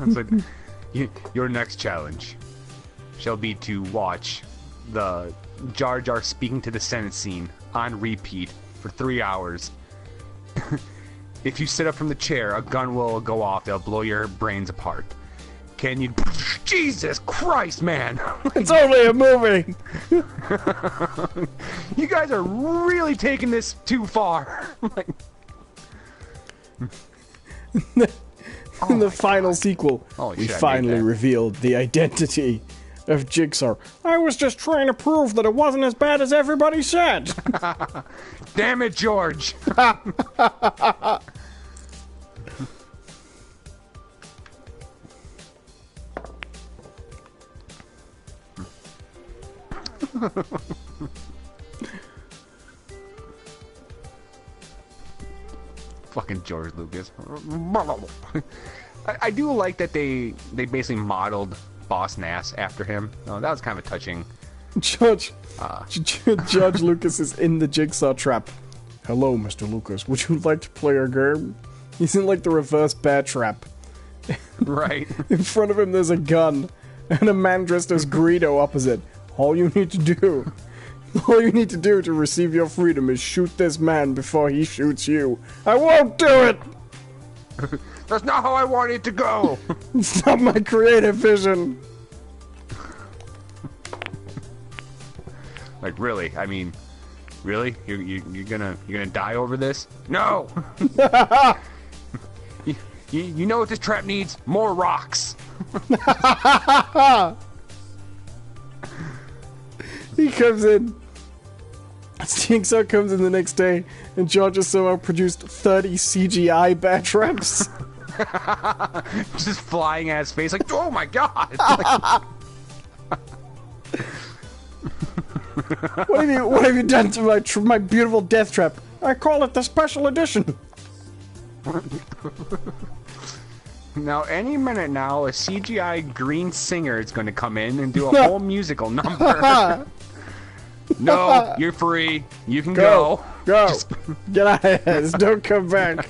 It's like, your next challenge shall be to watch the Jar Jar speaking to the Senate scene on repeat for 3 hours. If you sit up from the chair, a gun will go off. They'll blow your brains apart. Can you... Jesus Christ, man! It's only a movie! You guys are really taking this too far. In the final sequel, Holy we shit, I made finally that. revealed the identity of Jigsaw. I was just trying to prove that it wasn't as bad as everybody said. Damn it, George! Fucking George Lucas. I do like that they basically modeled Boss Nass after him. Oh, that was kind of a touching. Judge Lucas is in the Jigsaw trap. Hello, Mr. Lucas. Would you like to play our game? He's in like the reverse bear trap. Right. In front of him there's a gun, and a man dressed as Greedo opposite. All you need to do to receive your freedom is shoot this man before he shoots you. I won't do it! That's not how I want it to go! It's not my creative vision. Like, really? I mean, really? You're gonna die over this? No! you know what this trap needs? More rocks! He comes in. Jigsaw comes in the next day, and George has somehow produced 30 CGI bear traps. Just flying at his face, like, oh my god! What have you done to my beautiful death trap? I call it the special edition. Now, any minute now, a CGI green singer is going to come in and do a whole musical number. No, you're free. You can go. Go. Just... Get out of here. Just don't come back.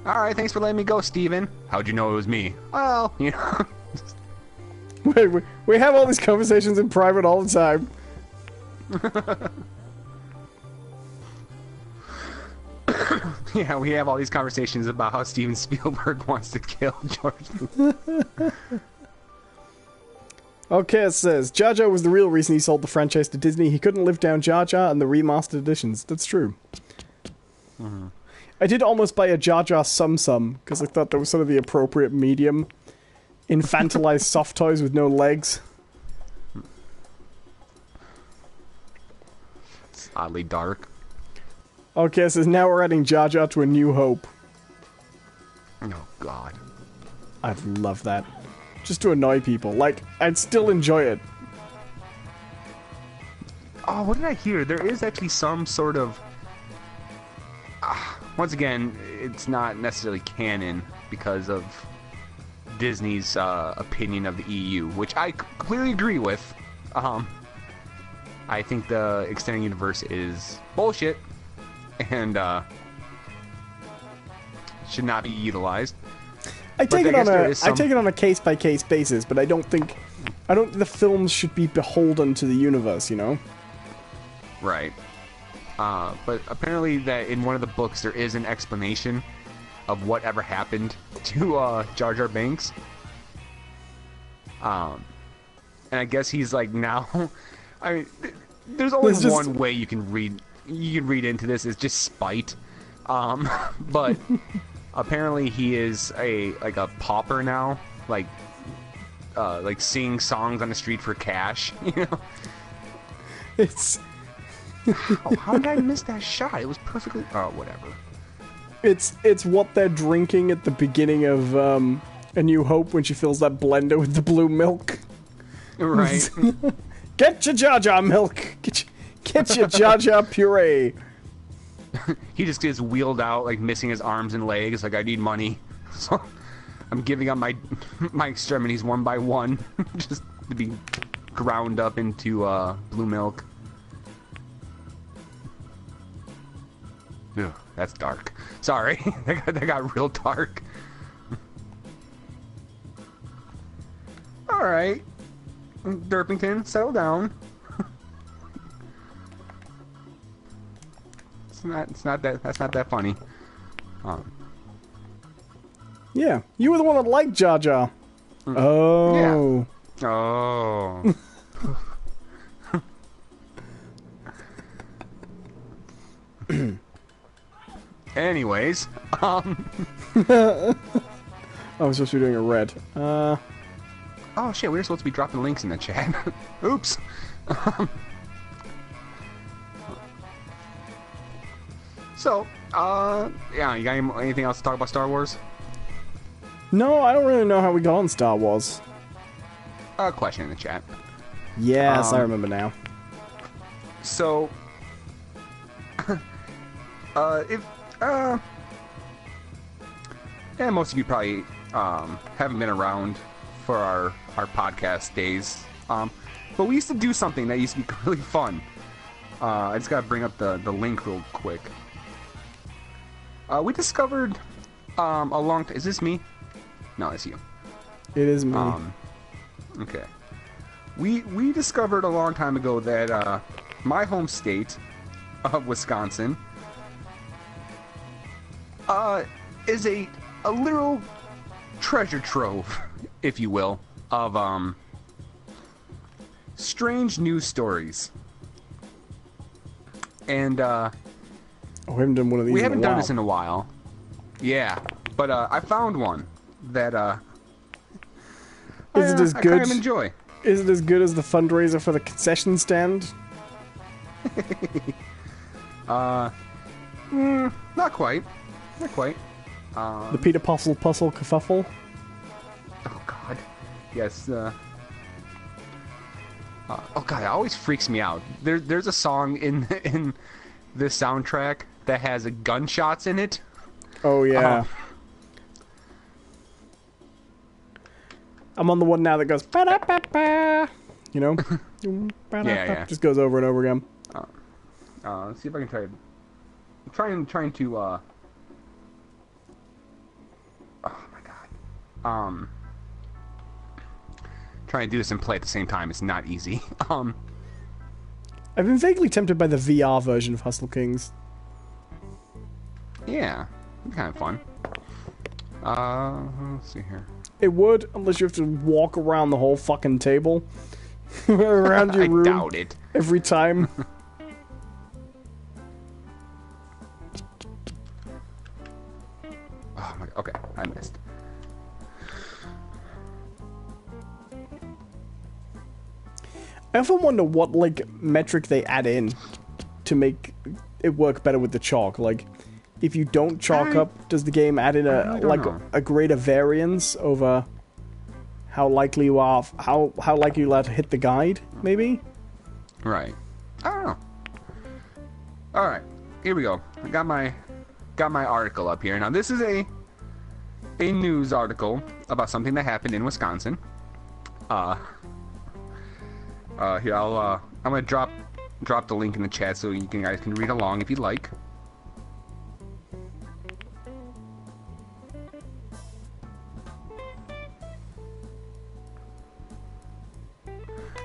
Alright, thanks for letting me go, Steven. How'd you know it was me? Well, you know. Wait, we have all these conversations in private all the time. Yeah, we have all these conversations about how Steven Spielberg wants to kill George Lucas. Okay, it says, Jar Jar was the real reason he sold the franchise to Disney. He couldn't live down Jar Jar and the remastered editions. That's true. Mm-hmm. I did almost buy a Jar Jar Sum Sum, because I thought that was sort of the appropriate medium. Infantilized soft toys with no legs. It's oddly dark. Okay, it says, now we're adding Jar Jar to A New Hope. Oh, God. I'd love that. Just to annoy people. Like, I'd still enjoy it. Oh, what did I hear? There is actually some sort of... once again, it's not necessarily canon because of Disney's opinion of the EU, which I completely agree with. I think the extended universe is bullshit and should not be utilized. I take it on a case by case basis, but I don't think the films should be beholden to the universe, you know? Right. But apparently that in one of the books there is an explanation of whatever happened to Jar Jar Binks. And I guess he's like now. I mean, there's only one way you can read into this, is just spite. But apparently he is a pauper now, like singing songs on the street for cash. You know, It's how did I miss that shot? It was perfectly. Oh, whatever. it's what they're drinking at the beginning of A New Hope when she fills that blender with the blue milk. Right. Get your Jar Jar milk. Get your Jar Jar puree. He just gets wheeled out, like missing his arms and legs. Like, I need money, so I'm giving up my extremities one by one, just to be ground up into blue milk. Ugh, that's dark. Sorry, that got real dark. All right, Derpington, settle down. That's not that funny. Yeah, you were the one that liked Jar Jar. Oh. Yeah. Oh. Anyways, Oh, I'm supposed to be doing a red. Oh shit, we were supposed to be dropping links in the chat. Oops. So, yeah, you got anything else to talk about Star Wars? No, I don't really know how we got on Star Wars. Question in the chat. Yes, I remember now. So, yeah, most of you probably haven't been around for our podcast days. But we used to do something that used to be really fun. I just gotta bring up the link real quick. We discovered is this me? No, it's you. It is me. Okay. We discovered a long time ago that my home state of Wisconsin is a literal treasure trove, if you will, of strange news stories. And we haven't done one of these. We haven't done this in a while. Yeah, but I found one that is it as I good? kind of enjoy. Is it as good as the fundraiser for the concession stand? Not quite. Not quite. The Peter Puzzle kerfuffle. Oh God. Yes. Oh God, it always freaks me out. There's a song in the soundtrack that has gunshots in it. Oh yeah. I'm on the one now that goes ba-da-ba-ba, you know? Yeah. Just goes over and over again. Let's see if I can trying to oh my God. Trying to do this and play at the same time is not easy. I've been vaguely tempted by the VR version of Hustle Kings. Yeah, it's kind of fun. Let's see here. It would, unless you have to walk around the whole fucking table. Around your room. I doubt it. Every time. Oh my, okay, I missed. I often wonder what, like, metric they add in to make it work better with the chalk. Like, if you don't chalk up, does the game add in a greater variance over how likely you are, how likely you are to hit the guide, maybe? Right. I don't know. All right, here we go. I got my article up here. Now this is a news article about something that happened in Wisconsin. Here I'm gonna drop the link in the chat so you guys can read along if you'd like.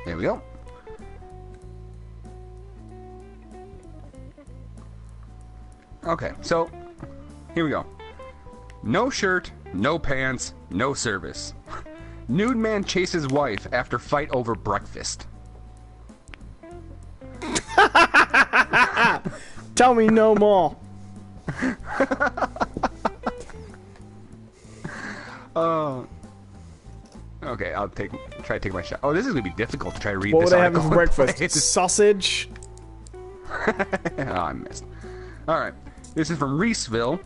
There we go. Okay, so here we go. No shirt, no pants, no service. Nude man chases wife after fight over breakfast. Tell me no more. Okay, I'll try to take my shot. Oh, this is gonna be difficult to try to read What this would I have article. for breakfast? Sausage? Oh, I missed. Alright, this is from Reeseville.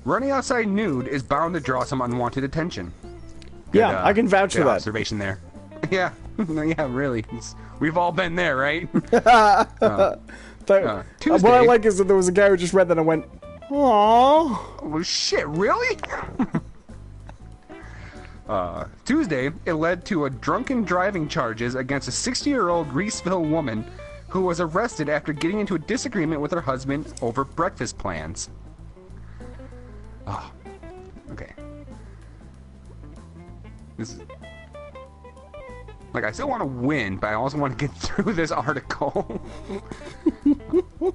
Running outside nude is bound to draw some unwanted attention. Good, yeah, I can vouch for that. Observation there. Yeah, yeah, really. It's We've all been there, right? What I like is that there was a guy who just read that and went, "Aww." Well, shit, really? Tuesday, it led to a drunken driving charges against a 60-year-old Reeseville woman who was arrested after getting into a disagreement with her husband over breakfast plans. Oh, okay. This is... Like, I still want to win, but I also want to get through this article. Going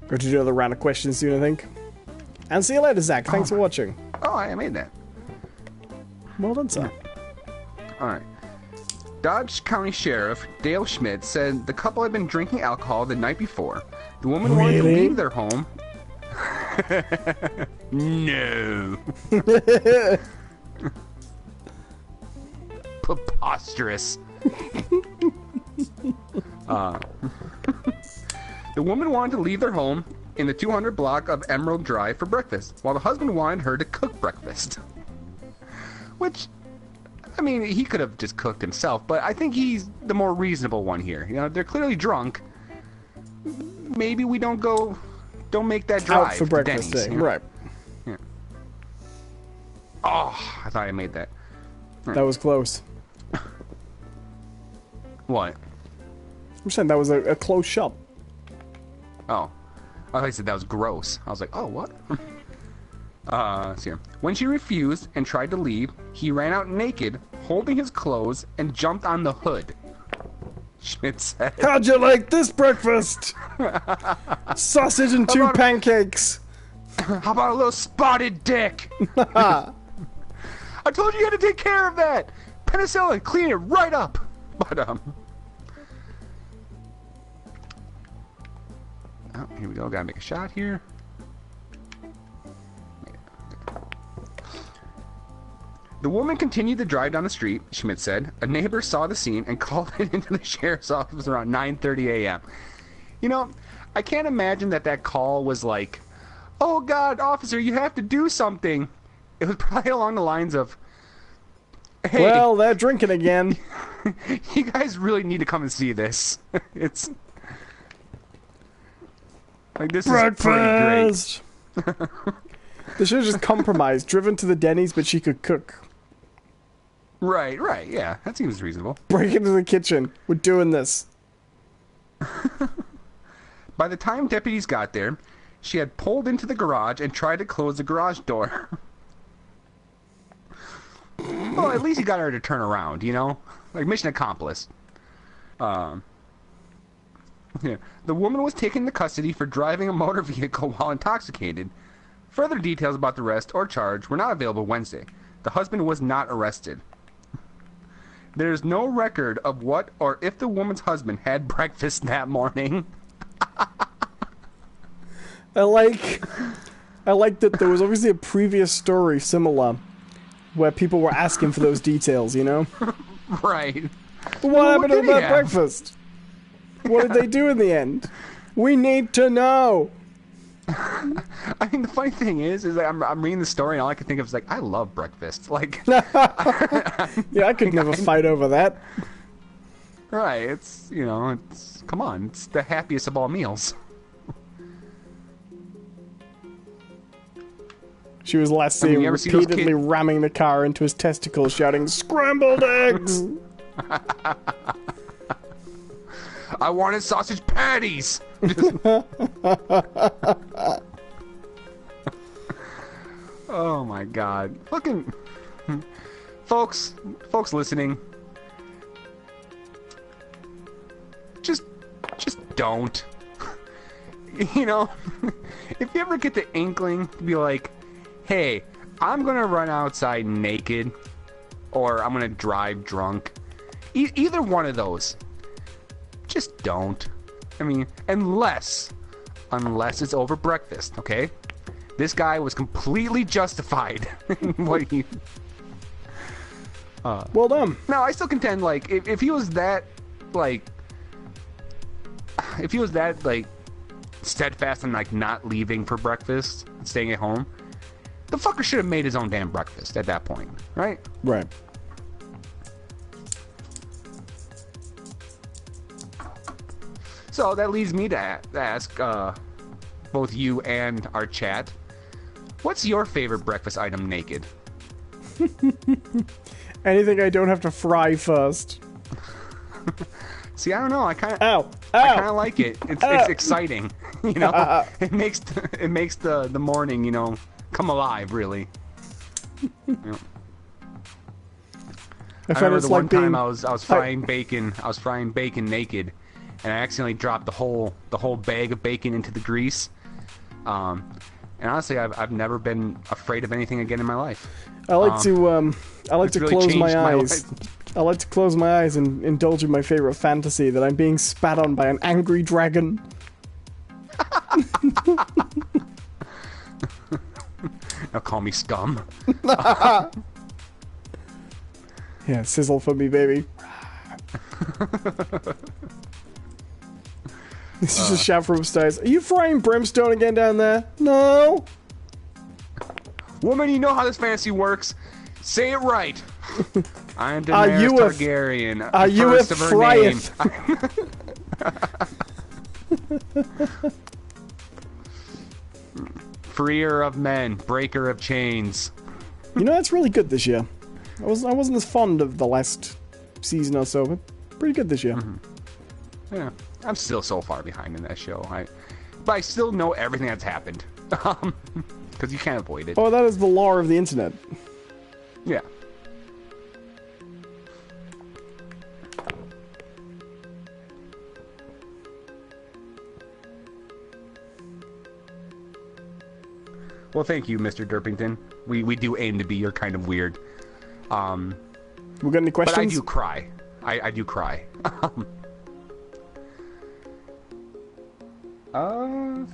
to do another round of questions soon, I think. And see you later, Zach. Thanks for watching. Oh, I made that. Well done, sir. Alright. Dodge County Sheriff Dale Schmidt said the couple had been drinking alcohol the night before. The woman wanted to leave their home. No. Preposterous. The woman wanted to leave their home in the 200 block of Emerald Drive for breakfast, while the husband wanted her to cook breakfast. Which, I mean, he could have just cooked himself, but I think he's the more reasonable one here. You know, they're clearly drunk. Maybe we don't make that drive out for breakfast, Denny's, you know? Right. Yeah. Oh, I thought I made that. That was close. What? I'm saying that was a close shot. Oh. I thought you said that was gross. I was like, oh, what? Let's see here. When she refused and tried to leave, he ran out naked, holding his clothes, and jumped on the hood. Schmidt said. How'd you like this breakfast? Sausage and two pancakes. How about a little spotted dick? I told you you had to take care of that. Penicillin, clean it right up. But oh, here we go. Gotta make a shot here. The woman continued to drive down the street, Schmidt said. A neighbor saw the scene and called it into the sheriff's office around 9:30 a.m. You know, I can't imagine that call was like, "Oh God, officer, you have to do something." It was probably along the lines of, "Hey, well, they're drinking again. You guys really need to come and see this. It's like this breakfast. Is pretty great." They should have just compromised, driven to the Denny's, but she could cook. Right, yeah, that seems reasonable. Break into the kitchen. We're doing this. By the time deputies got there, she had pulled into the garage and tried to close the garage door. Well, at least he got her to turn around, you know? Like, mission accomplished. Yeah. The woman was taken into custody for driving a motor vehicle while intoxicated. Further details about the arrest or charge were not available Wednesday. The husband was not arrested. There is no record of what or if the woman's husband had breakfast that morning. I like that there was obviously a previous story similar where people were asking for those details, you know? Right. What happened to that breakfast? What did they do in the end? We need to know. I mean, the funny thing is like I'm reading the story and all I can think of is like, I love breakfast. Like, yeah, I could never fight over that. Right? It's, you know, it's, come on, it's the happiest of all meals. She was last seen repeatedly ramming the car into his testicles, shouting, "Scrambled eggs!" I wanted sausage patties! Oh my god. Fucking... Folks listening, just don't. You know, if you ever get the inkling to be like, hey, I'm gonna run outside naked, or I'm gonna drive drunk, either one of those, just don't. I mean, unless it's over breakfast, okay? This guy was completely justified in what he... well done. No, I still contend, like, if he was that, like... If he was that, like, steadfast on, like, not leaving for breakfast and staying at home, the fucker should have made his own damn breakfast at that point, right? Right. So that leads me to ask both you and our chat, what's your favorite breakfast item naked? Anything I don't have to fry first. See, I don't know. I kind of like it. It's exciting. You know, it makes the morning, you know, come alive. Really. You know. I remember the one time I was frying bacon. I was frying bacon naked, and I accidentally dropped the whole bag of bacon into the grease. And honestly, I've never been afraid of anything again in my life. I like to really close my eyes. I like to close my eyes and indulge in my favorite fantasy that I'm being spat on by an angry dragon. Now call me scum. Yeah, sizzle for me, baby. This is a shout from upstairs. Are you frying brimstone again down there? No. Woman, you know how this fantasy works. Say it right. I am Daenerys Targaryen. Are you a fryeth? Freer of men, breaker of chains. You know, that's really good this year. I wasn't as fond of the last season or so, but pretty good this year. Mm-hmm. Yeah, I'm still so far behind in that show. But I still know everything that's happened. Because you can't avoid it. Oh, that is the law of the internet. Yeah. Well, thank you, Mr. Derpington. We do aim to be your kind of weird. We got any questions? But I do cry. I do cry.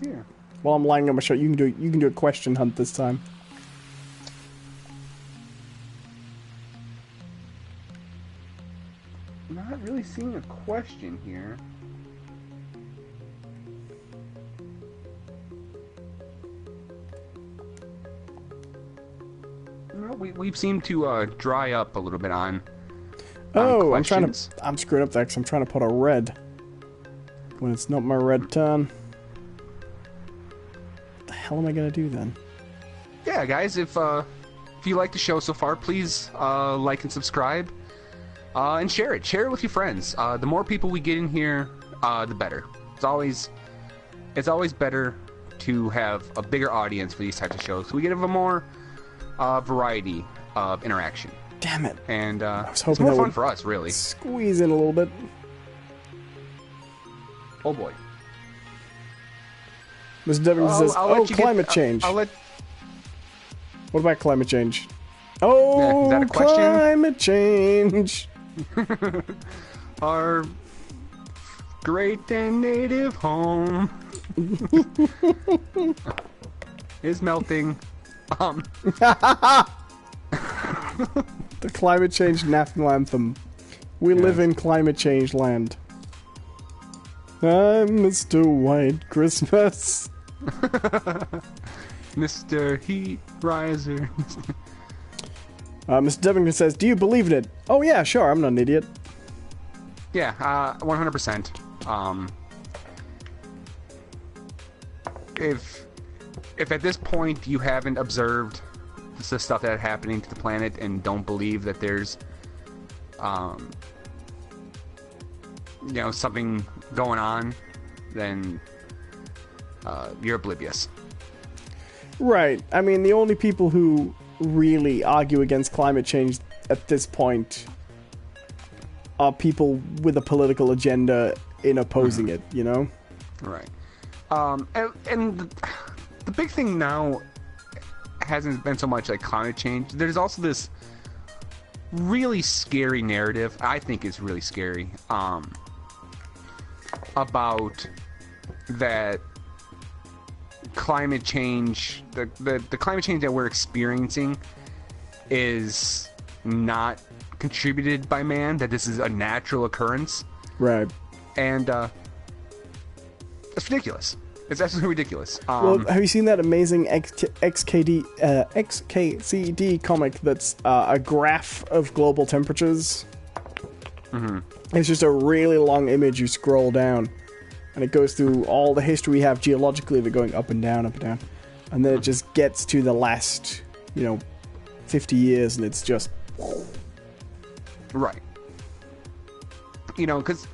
Here. While I'm lying on my shirt, you can do a question hunt this time. Not really seeing a question here. No, we've seemed to dry up a little bit on questions. I'm screwing up there because I'm trying to put a red when it's not my red turn. What the hell am I gonna do then? Yeah, guys, if you like the show so far, please like and subscribe, and share it. Share it with your friends. The more people we get in here, the better. It's always better to have a bigger audience for these types of shows, so we get a more variety of interaction. Damn it! And I was hoping it's more that fun would for us, really. Squeeze in a little bit. Oh boy. Mr. Devin says, climate change. What about climate change? Oh, yeah, is that a question? Climate change. Our great and native home is melting. The climate change national anthem. We live in climate change land. I'm Mr. White Christmas. Mr. Heat Riser. Mr. Devington says, do you believe in it? Oh yeah, sure, I'm not an idiot. Yeah, 100%. If at this point you haven't observed the stuff that's happening to the planet and don't believe that there's something going on, then you're oblivious. Right. I mean, the only people who really argue against climate change at this point are people with a political agenda in opposing it, you know? Right. And the big thing now hasn't been so much like climate change. There's also this really scary narrative, I think is really scary, about that climate change, the climate change that we're experiencing is not contributed by man, that this is a natural occurrence. Right. And it's ridiculous. It's absolutely ridiculous. Well, have you seen that amazing XKCD comic that's a graph of global temperatures? Mm-hmm. It's just a really long image you scroll down, and it goes through all the history we have geologically of it going up and down, and then it just gets to the last, 50 years, and it's just... Right. Because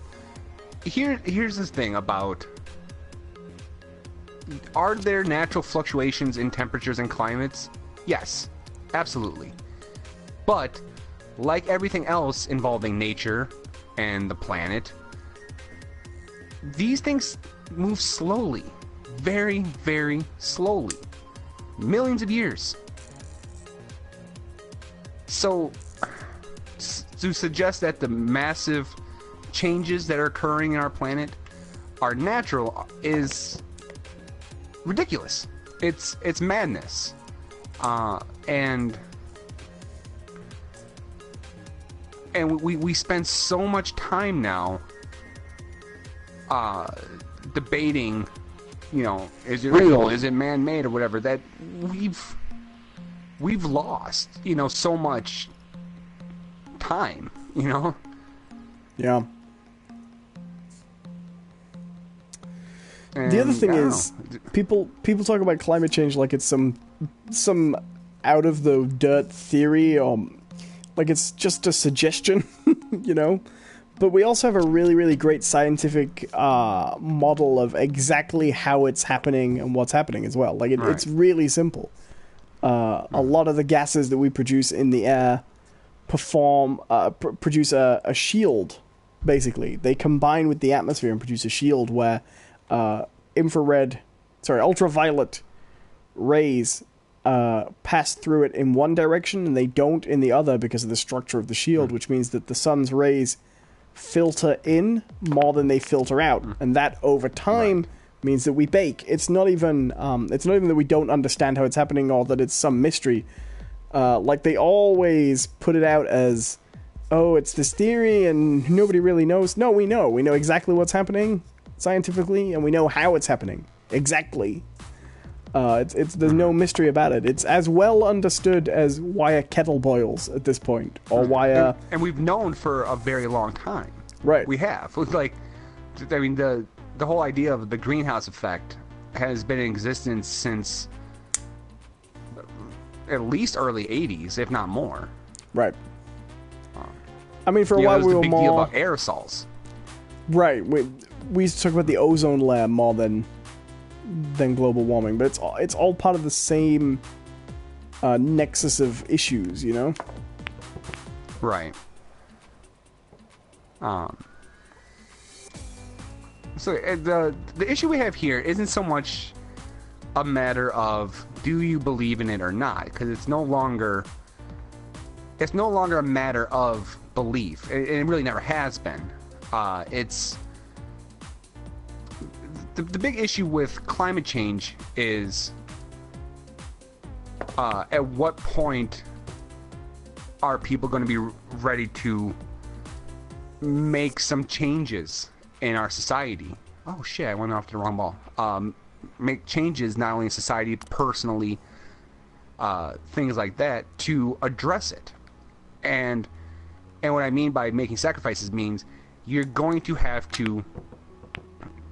here's the thing about... Are there natural fluctuations in temperatures and climates? Yes, absolutely. But, like everything else involving nature and the planet, these things move slowly. Very, very slowly. Millions of years. So, to suggest that the massive changes that are occurring in our planet are natural is ridiculous. It's madness. And we spend so much time now debating, is it real, is it man-made, or whatever, that we've lost, so much time, Yeah. And the other thing is, people talk about climate change like it's some out of the dirt theory, or like it's just a suggestion, But we also have a really, really great scientific model of exactly how it's happening and what's happening as well. Like it's really simple. A lot of the gases that we produce in the air produce a shield. Basically, they combine with the atmosphere and produce a shield where ultraviolet rays pass through it in one direction and they don't in the other because of the structure of the shield, which means that the sun's rays filter in more than they filter out, and that over time means that we bake. It's not even that we don't understand how it's happening or that it's some mystery. Like they always put it out as, oh, it's this theory and nobody really knows. No, we know exactly what's happening scientifically, and we know how it's happening exactly. There's no mystery about it. It's as well understood as why a kettle boils at this point, or why and we've known for a very long time. Right. We have. Like, I mean, the whole idea of the greenhouse effect has been in existence since at least early '80s, if not more. Right. I mean, for a while we were big more deal about aerosols. Right. We used to talk about the ozone layer more than global warming, but it's all part of the same nexus of issues, Right. So the issue we have here isn't so much a matter of do you believe in it or not, because it's no longer a matter of belief. It really never has been. It's the big issue with climate change is at what point are people going to be ready to make some changes in our society? Oh shit, I went off to the wrong ball. Make changes not only in society, personally, things like that, to address it. And what I mean by making sacrifices means you're going to have to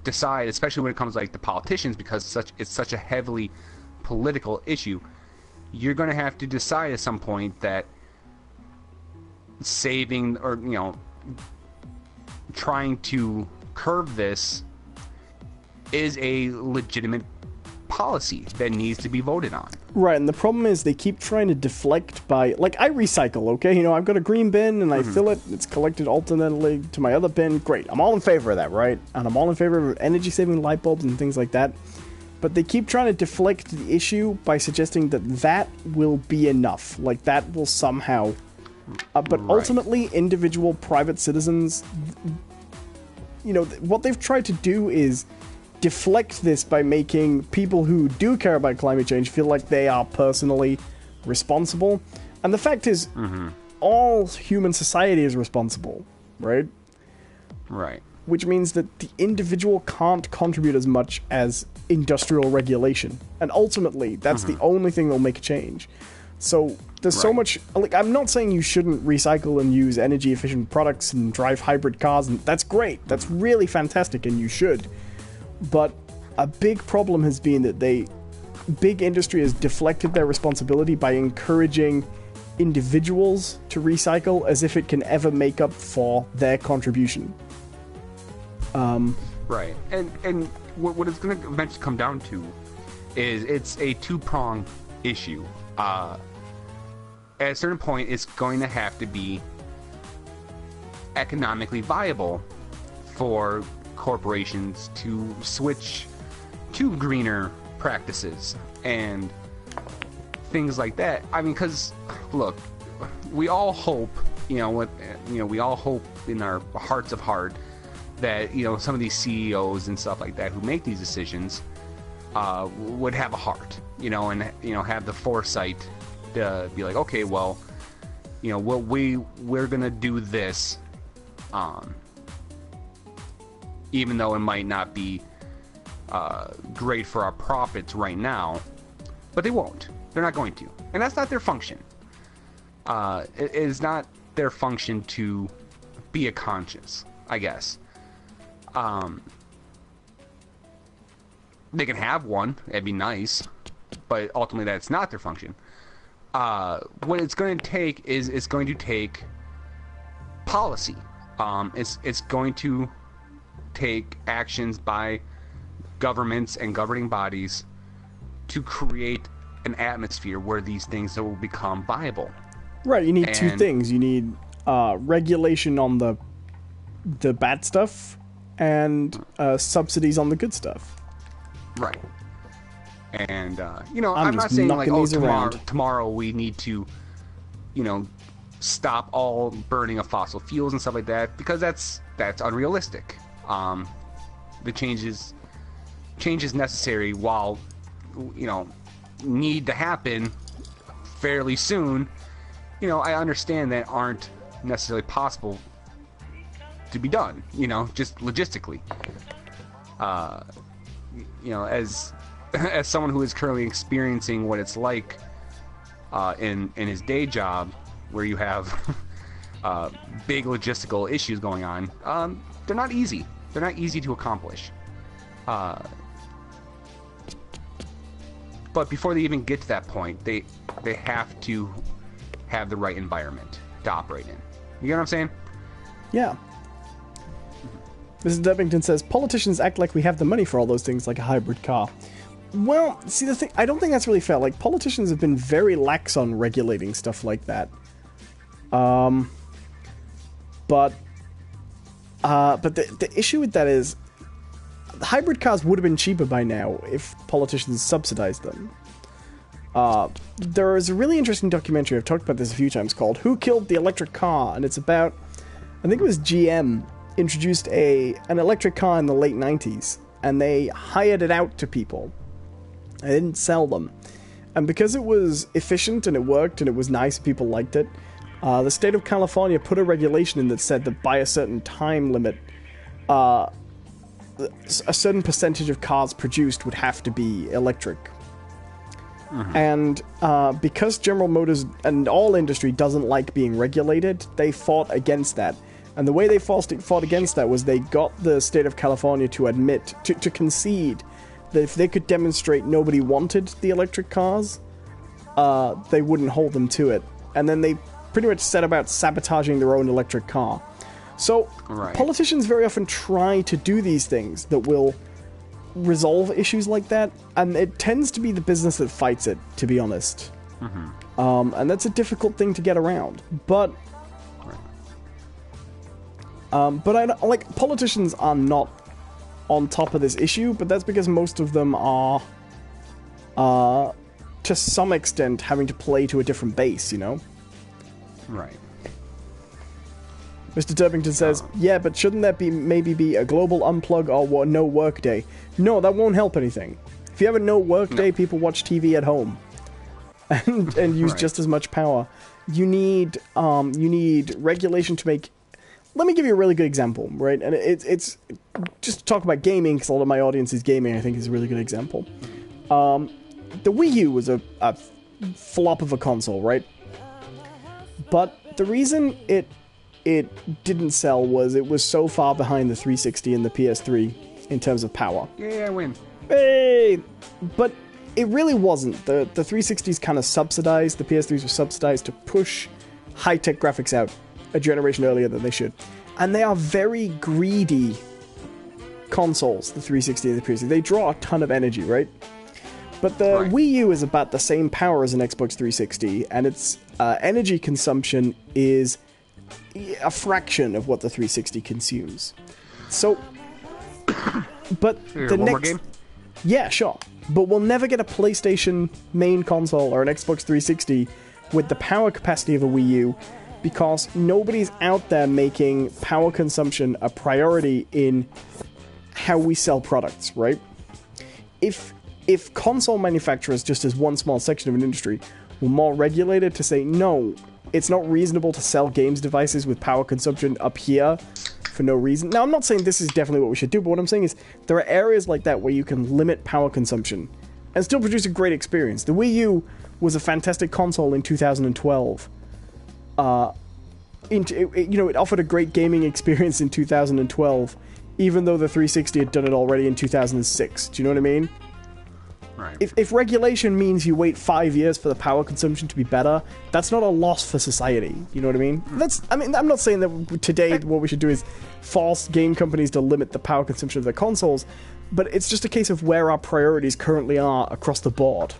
decide, especially when it comes like to politicians, because it's such a heavily political issue. You're going to have to decide at some point that saving or trying to curb this is a legitimate policy that needs to be voted on. Right, and the problem is they keep trying to deflect by... Like, I recycle, okay? I've got a green bin, and I fill it. It's collected alternately to my other bin. Great. I'm all in favor of that, right? And I'm all in favor of energy-saving light bulbs and things like that. But they keep trying to deflect the issue by suggesting that will be enough. Like, that will somehow... but ultimately, individual private citizens... what they've tried to do is deflect this by making people who do care about climate change feel like they are personally responsible. And the fact is, all human society is responsible, right? Right. Which means that the individual can't contribute as much as industrial regulation. And ultimately, that's the only thing that'll make a change. So there's so much... Like, I'm not saying you shouldn't recycle and use energy-efficient products and drive hybrid cars, and that's great. That's really fantastic, and you should. But a big problem has been that big industry has deflected their responsibility by encouraging individuals to recycle as if it can ever make up for their contribution. Right. And what it's going to eventually come down to is it's a two-pronged issue. At a certain point, it's going to have to be economically viable for corporations to switch to greener practices and things like that. I mean, because look, we all hope, we all hope in our hearts of heart that some of these CEOs and stuff like that who make these decisions would have a heart, and have the foresight to be like, okay, well, we're gonna do this, even though it might not be great for our profits right now, but they won't. They're not going to, and that's not their function. It is not their function to be a conscience, I guess. They can have one, it'd be nice, but ultimately that's not their function. What it's going to take is it's going to take policy. It's going to take actions by governments and governing bodies to create an atmosphere where these things will become viable. Right, you need two things. You need regulation on the bad stuff and subsidies on the good stuff. Right. And, I'm not saying like, tomorrow we need to, stop all burning of fossil fuels and stuff like that, because that's unrealistic. The changes necessary, while, need to happen fairly soon, I understand that aren't necessarily possible to be done, just logistically. As someone who is currently experiencing what it's like in his day job, where you have big logistical issues going on, they're not easy. They're not easy to accomplish. But before they even get to that point, they have to have the right environment to operate in. You get what I'm saying? Yeah. Mrs. Dubbington says, politicians act like we have the money for all those things, like a hybrid car. Well, see, the thing, I don't think that's really fair. Like, politicians have been very lax on regulating stuff like that. But the issue with that is, hybrid cars would have been cheaper by now if politicians subsidized them. There is a really interesting documentary, I've talked about this a few times, called Who Killed the Electric Car? And it's about, I think it was GM introduced an electric car in the late 90s, and they hired it out to people. They didn't sell them. And because it was efficient and it worked and it was nice and people liked it, the state of California put a regulation in that said that by a certain time limit, a certain percentage of cars produced would have to be electric. Mm-hmm. And because General Motors and all industry doesn't like being regulated, they fought against that. And the way they fought against that was they got the state of California to admit, to concede, that if they could demonstrate nobody wanted the electric cars, they wouldn't hold them to it. And then they pretty much set about sabotaging their own electric car. So, right. Politicians very often try to do these things that will resolve issues like that, and it tends to be the business that fights it, to be honest. Mm-hmm. And that's a difficult thing to get around. But politicians are not on top of this issue, but that's because most of them are, to some extent, having to play to a different base, Right. Mr. Turbington says, yeah, but shouldn't that maybe be a global unplug or no work day? No, that won't help anything. If you have a no work day, people watch TV at home and use just as much power. You need regulation to make. Let me give you a really good example, right? And it's just to talk about gaming, because a lot of my audience is gaming. I think is a really good example. The Wii U was a flop of a console, right? But the reason it didn't sell was it was so far behind the 360 and the PS3 in terms of power. Yeah, I win. Hey! But it really wasn't. The 360s kind of subsidized, the PS3s were subsidized to push high-tech graphics out a generation earlier than they should. And they are very greedy consoles, the 360 and the PS3. They draw a ton of energy, right? But the Wii U is about the same power as an Xbox 360, and its energy consumption is a fraction of what the 360 consumes. So, but Here, the one next... more game? Yeah, sure. But we'll never get a PlayStation main console or an Xbox 360 with the power capacity of a Wii U, because nobody's out there making power consumption a priority in how we sell products, right? If console manufacturers, just as one small section of an industry, were more regulated to say, no, it's not reasonable to sell games devices with power consumption up here for no reason. Now, I'm not saying this is definitely what we should do, but what I'm saying is there are areas like that where you can limit power consumption and still produce a great experience. The Wii U was a fantastic console in 2012. It offered a great gaming experience in 2012, even though the 360 had done it already in 2006. Do you know what I mean? Right. If regulation means you wait 5 years for the power consumption to be better, that's not a loss for society. You know what I mean? I'm not saying that today what we should do is force game companies to limit the power consumption of their consoles, but it's just a case of where our priorities currently are across the board.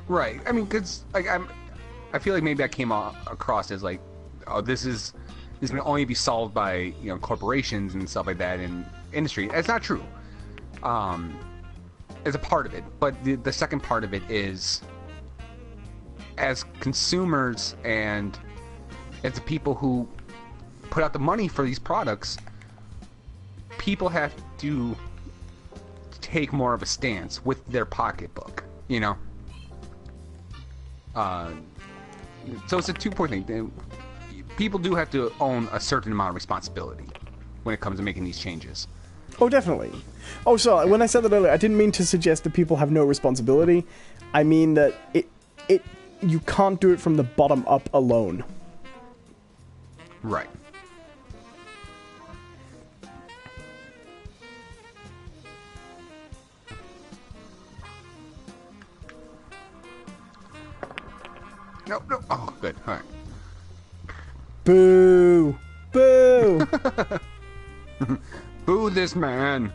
Right. I mean, because I feel like maybe I came across as like, oh, this can only be solved by corporations and stuff like that in industry. It's not true. As a part of it, but the second part of it is, as consumers and as the people who put out the money for these products, people have to take more of a stance with their pocketbook, so it's a two-point thing. People do have to own a certain amount of responsibility when it comes to making these changes. Oh, definitely. Oh, sorry. When I said that earlier, I didn't mean to suggest that people have no responsibility. I mean that you can't do it from the bottom up alone. Right. No. Oh, good. All right. Boo! Boo! Boo this man.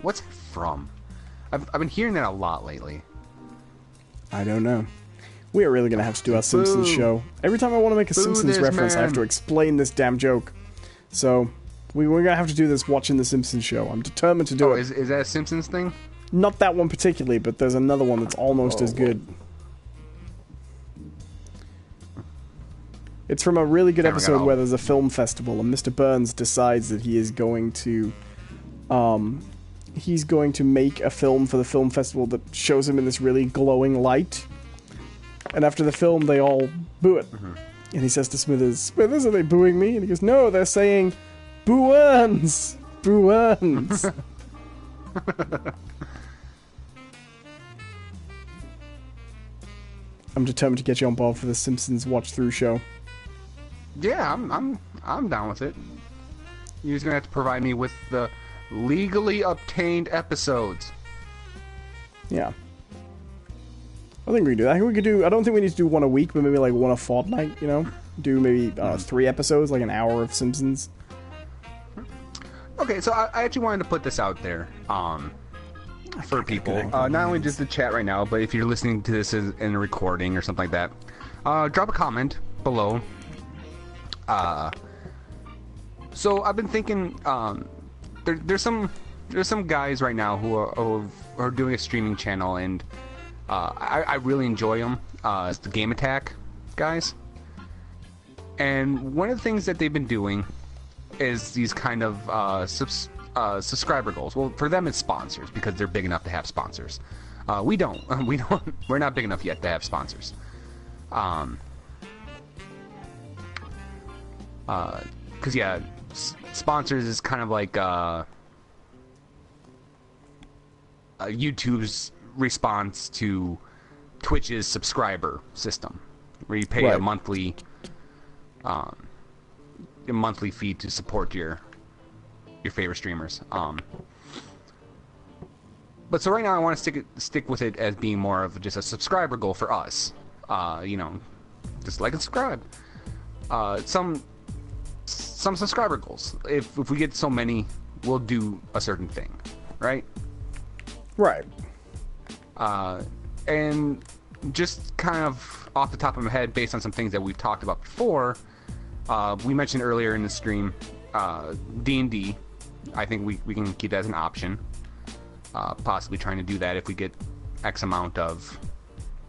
What's it from? I've been hearing that a lot lately. I don't know. We are really going to have to do our Simpsons show. Every time I want to make a Simpsons reference, I have to explain this damn joke. So, we're going to have to do this watching the Simpsons show. I'm determined to do it. Is that a Simpsons thing? Not that one particularly, but there's another one that's almost as good. It's from a really good episode where there's a film festival, and Mr. Burns decides that he is going to... he's going to make a film for the film festival that shows him in this really glowing light. And after the film, they all boo it. Mm-hmm. And he says to Smithers, are they booing me? And he goes, no, they're saying, boo-earns! Boo-earns! I'm determined to get you on board for the Simpsons watch-through show. Yeah, I'm down with it. You're just gonna have to provide me with the legally obtained episodes. Yeah. I think we can do that. I think we could do... I don't think we need to do one a week, but maybe like one a fortnight, Do maybe 3 episodes, like an hour of Simpsons. Okay, so I actually wanted to put this out there for people. Not only just the chat right now, but if you're listening to this in a recording or something like that, drop a comment below. So I've been thinking, there's some guys right now who are doing a streaming channel, and I really enjoy them. It's the Game Attack guys, and one of the things that they've been doing is these kind of subscriber goals. Well, for them it's sponsors, because they're big enough to have sponsors. We're not big enough yet to have sponsors. Because sponsors is kind of like YouTube's response to Twitch's subscriber system, where you pay a monthly fee to support your your favorite streamers. But so right now I want to stick with it as being more of just a subscriber goal for us. You know, just like and subscribe. Some subscriber goals. If we get so many, we'll do a certain thing, right? Right. And just kind of off the top of my head, based on some things that we've talked about before, we mentioned earlier in the stream, D&D. I think we can keep that as an option. Possibly trying to do that if we get X amount of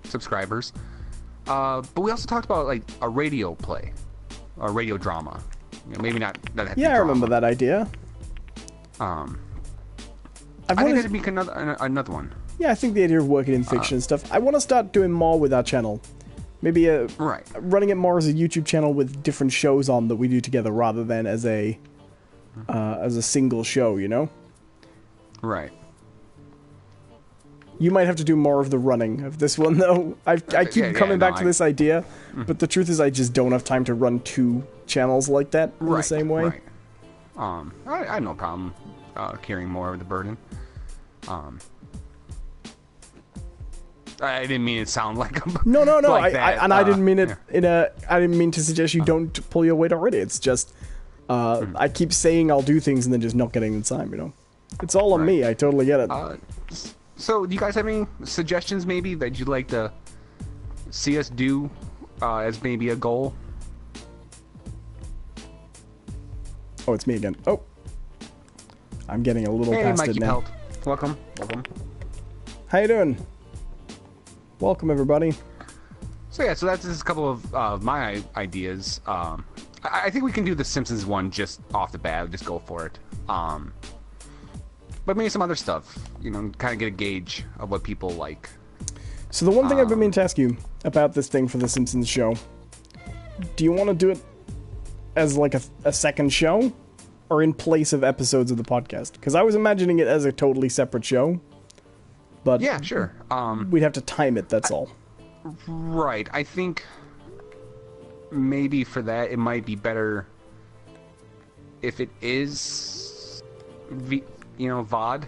subscribers. But we also talked about like a radio play, a radio drama. You know, maybe not. Yeah, I remember that idea. I think that'd be another one. Yeah, I think the idea of working in fiction and stuff. I want to start doing more with our channel. Maybe running it more as a YouTube channel with different shows on that we do together, rather than as a single show. You know. Right. You might have to do more of the running of this one, though. I keep coming back to this idea, but the truth is I just don't have time to run 2 channels like that in the same way. Right. I have no problem carrying more of the burden. I didn't mean it to sound like no. like I didn't mean it I didn't mean to suggest you don't pull your weight already. It's just I keep saying I'll do things and then just not getting the time. You know, it's all on me. I totally get it. So, do you guys have any suggestions, maybe, that you'd like to see us do as maybe a goal? Oh, it's me again. Oh. I'm getting a little past Mikey it now. Pelt. Welcome. How you doing? Welcome, everybody. So, yeah, so that's just a couple of my ideas. I think we can do the Simpsons one just off the bat. Just go for it. But maybe some other stuff, you know, kind of get a gauge of what people like. So the one thing I've been meaning to ask you about this thing for the Simpsons show, do you want to do it as like a second show, or in place of episodes of the podcast? Because I was imagining it as a totally separate show, but yeah, sure. We'd have to time it, that's all. Right. I think maybe for that it might be better if it is VOD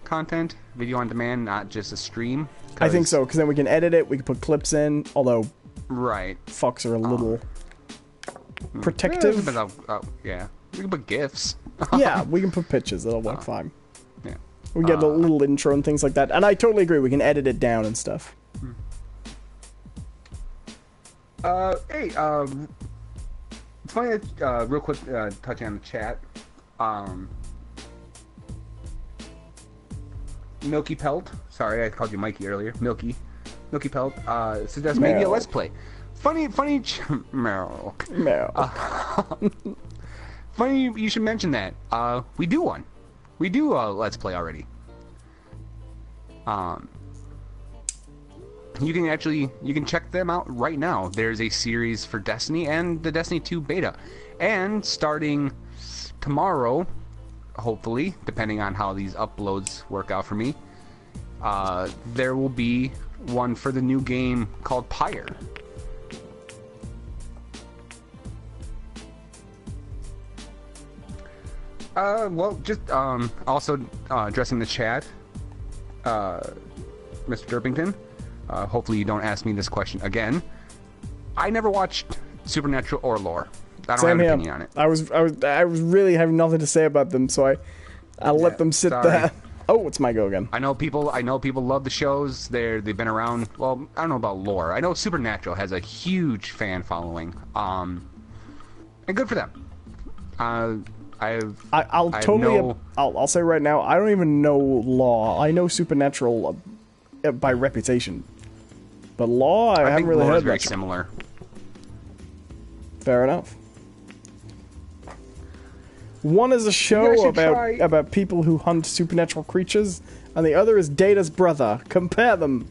content, video on demand, not just a stream. I think so, because then we can edit it, we can put clips in, although fucks are a little protective. Yeah, we can put GIFs. Yeah, we can put pictures, that'll work fine. Yeah. We get a little intro and things like that, and I totally agree, we can edit it down and stuff. Hey, it's funny that, real quick, touching on the chat, Milky Pelt, sorry, I called you Mikey earlier, Milky Pelt, suggests maybe a Let's Play. Funny, milk. Funny you should mention that. We do one. We do a Let's Play already. You can check them out right now. There's a series for Destiny and the Destiny 2 beta. And starting tomorrow, hopefully, depending on how these uploads work out for me, there will be one for the new game called Pyre. Well, just also addressing the chat, Mr. Derpington. Hopefully you don't ask me this question again. I never watched Supernatural or Lore. I don't have an opinion on it. I was really having nothing to say about them, so I let them sit there. Oh, it's my go again. I know people love the shows. They've been around. Well, I don't know about Lore. I know Supernatural has a huge fan following. And good for them. I'll say right now, I don't even know Law. I know Supernatural by reputation, but Law I haven't really heard. Very similar. Fair enough. One is a show about people who hunt supernatural creatures, and the other is Data's brother. Compare them.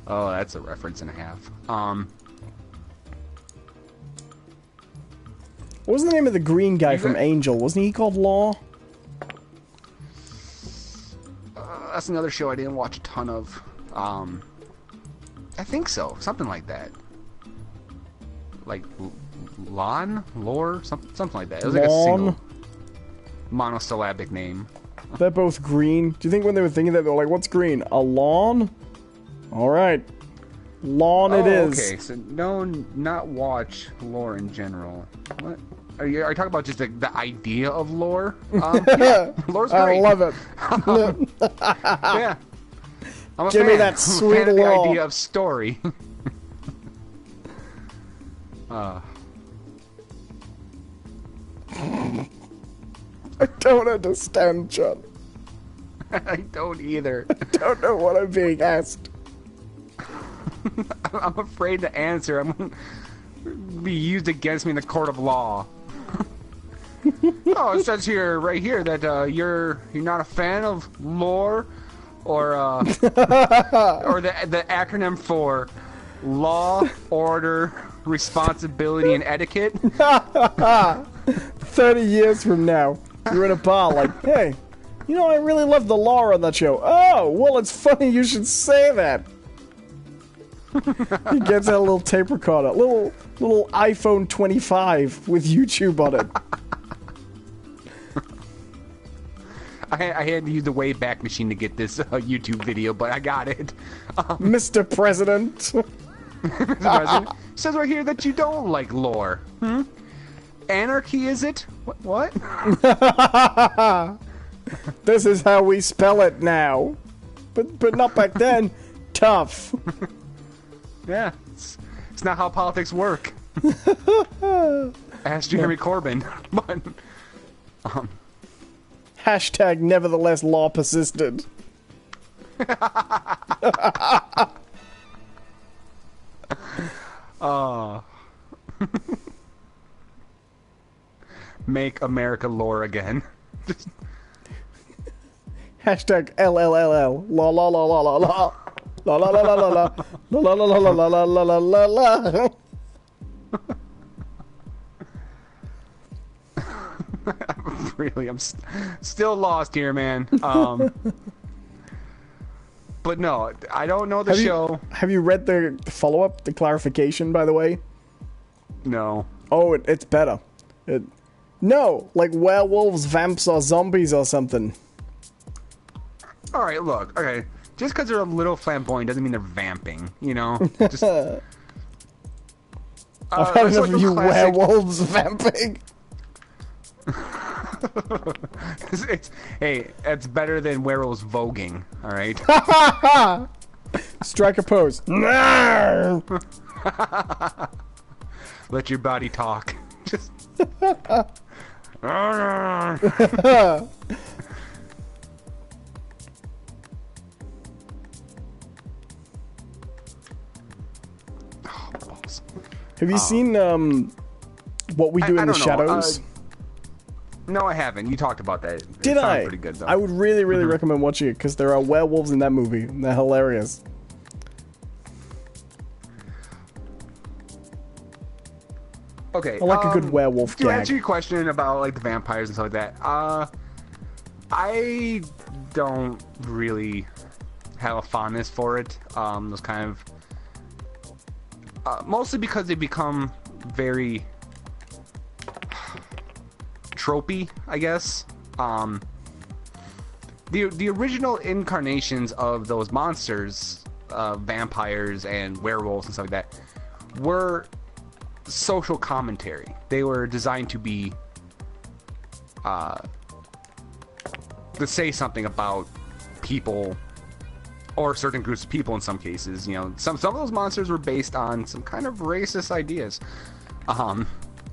Oh, that's a reference and a half. What was the name of the green guy from Angel? Wasn't he called Law? That's another show I didn't watch a ton of. I think so. Something like that. Like Lon? Lore? Something like that. It was like a Lawn? single monosyllabic name. They're both green. Do you think when they were thinking that, they were like, what's green? A lawn? Alright. Lawn it is. Okay, so no, not watch lore in general. What? Are you talking about just the idea of lore? Yeah, lore's great. I love it. Yeah. I'm a Give fan. me that sweet I'm a fan of the lore. idea of story. I don't understand, John. I don't either. I don't know what I'm being asked. I'm afraid to answer. I'm going to be used against me in the court of law. Oh, it says here, right here, that you're not a fan of lore, or or the acronym for law, order, responsibility, and etiquette. 30 years from now, you're in a bar like, hey, you know, I really love the lore on that show. Oh, well, it's funny you should say that. He gets out a little tape recorder, little iPhone 25 with YouTube on it. I had to use the Wayback Machine to get this YouTube video, but I got it. Mr. President. It says right here that you don't like lore. Anarchy, is it? What? This is how we spell it now. But not back then. Tough. Yeah, it's not how politics work. Ask Jeremy Corbyn. But, Hashtag nevertheless law persisted. Make America lore again. Hashtag LLLL. La la la la la la. La la la la la la. La la la la la la la la la la. Really, I'm still lost here, man. But no, I don't know the show. Have you read the follow-up, the clarification, by the way? No. Oh, it's better. No, like werewolves, vamps, or zombies or something. All right, look. Okay, just because they're a little flamboyant doesn't mean they're vamping. You know. Just, I've had enough of you classic... werewolves vamping. Hey, it's better than werewolves voguing. All right. Strike a pose. Let your body talk. Just. Have you seen What We Do in the Shadows? No, I haven't. You talked about that. Did it I? Pretty good, though. I would really, really recommend watching it because there are werewolves in that movie. And they're hilarious. Okay. I like a good werewolf to gag. answer your question about like the vampires and stuff like that, I don't really have a fondness for it. Those kind of mostly because they become very tropey, I guess. The original incarnations of those monsters, vampires and werewolves and stuff like that, were social commentary. They were designed to be to say something about people or certain groups of people in some cases. You know, some of those monsters were based on some kind of racist ideas.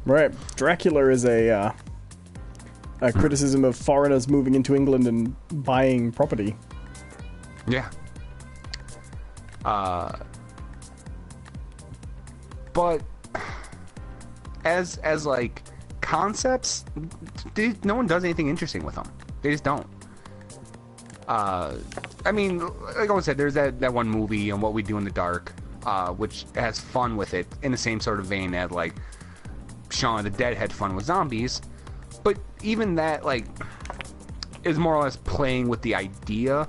Right. Dracula is a criticism of foreigners moving into England and buying property. Yeah. But as like concepts, no one does anything interesting with them. They just don't. I mean, like I said, there's that one movie on What We Do in the Dark, which has fun with it in the same sort of vein that like Shaun of the Dead had fun with zombies. But even that, like, is more or less playing with the idea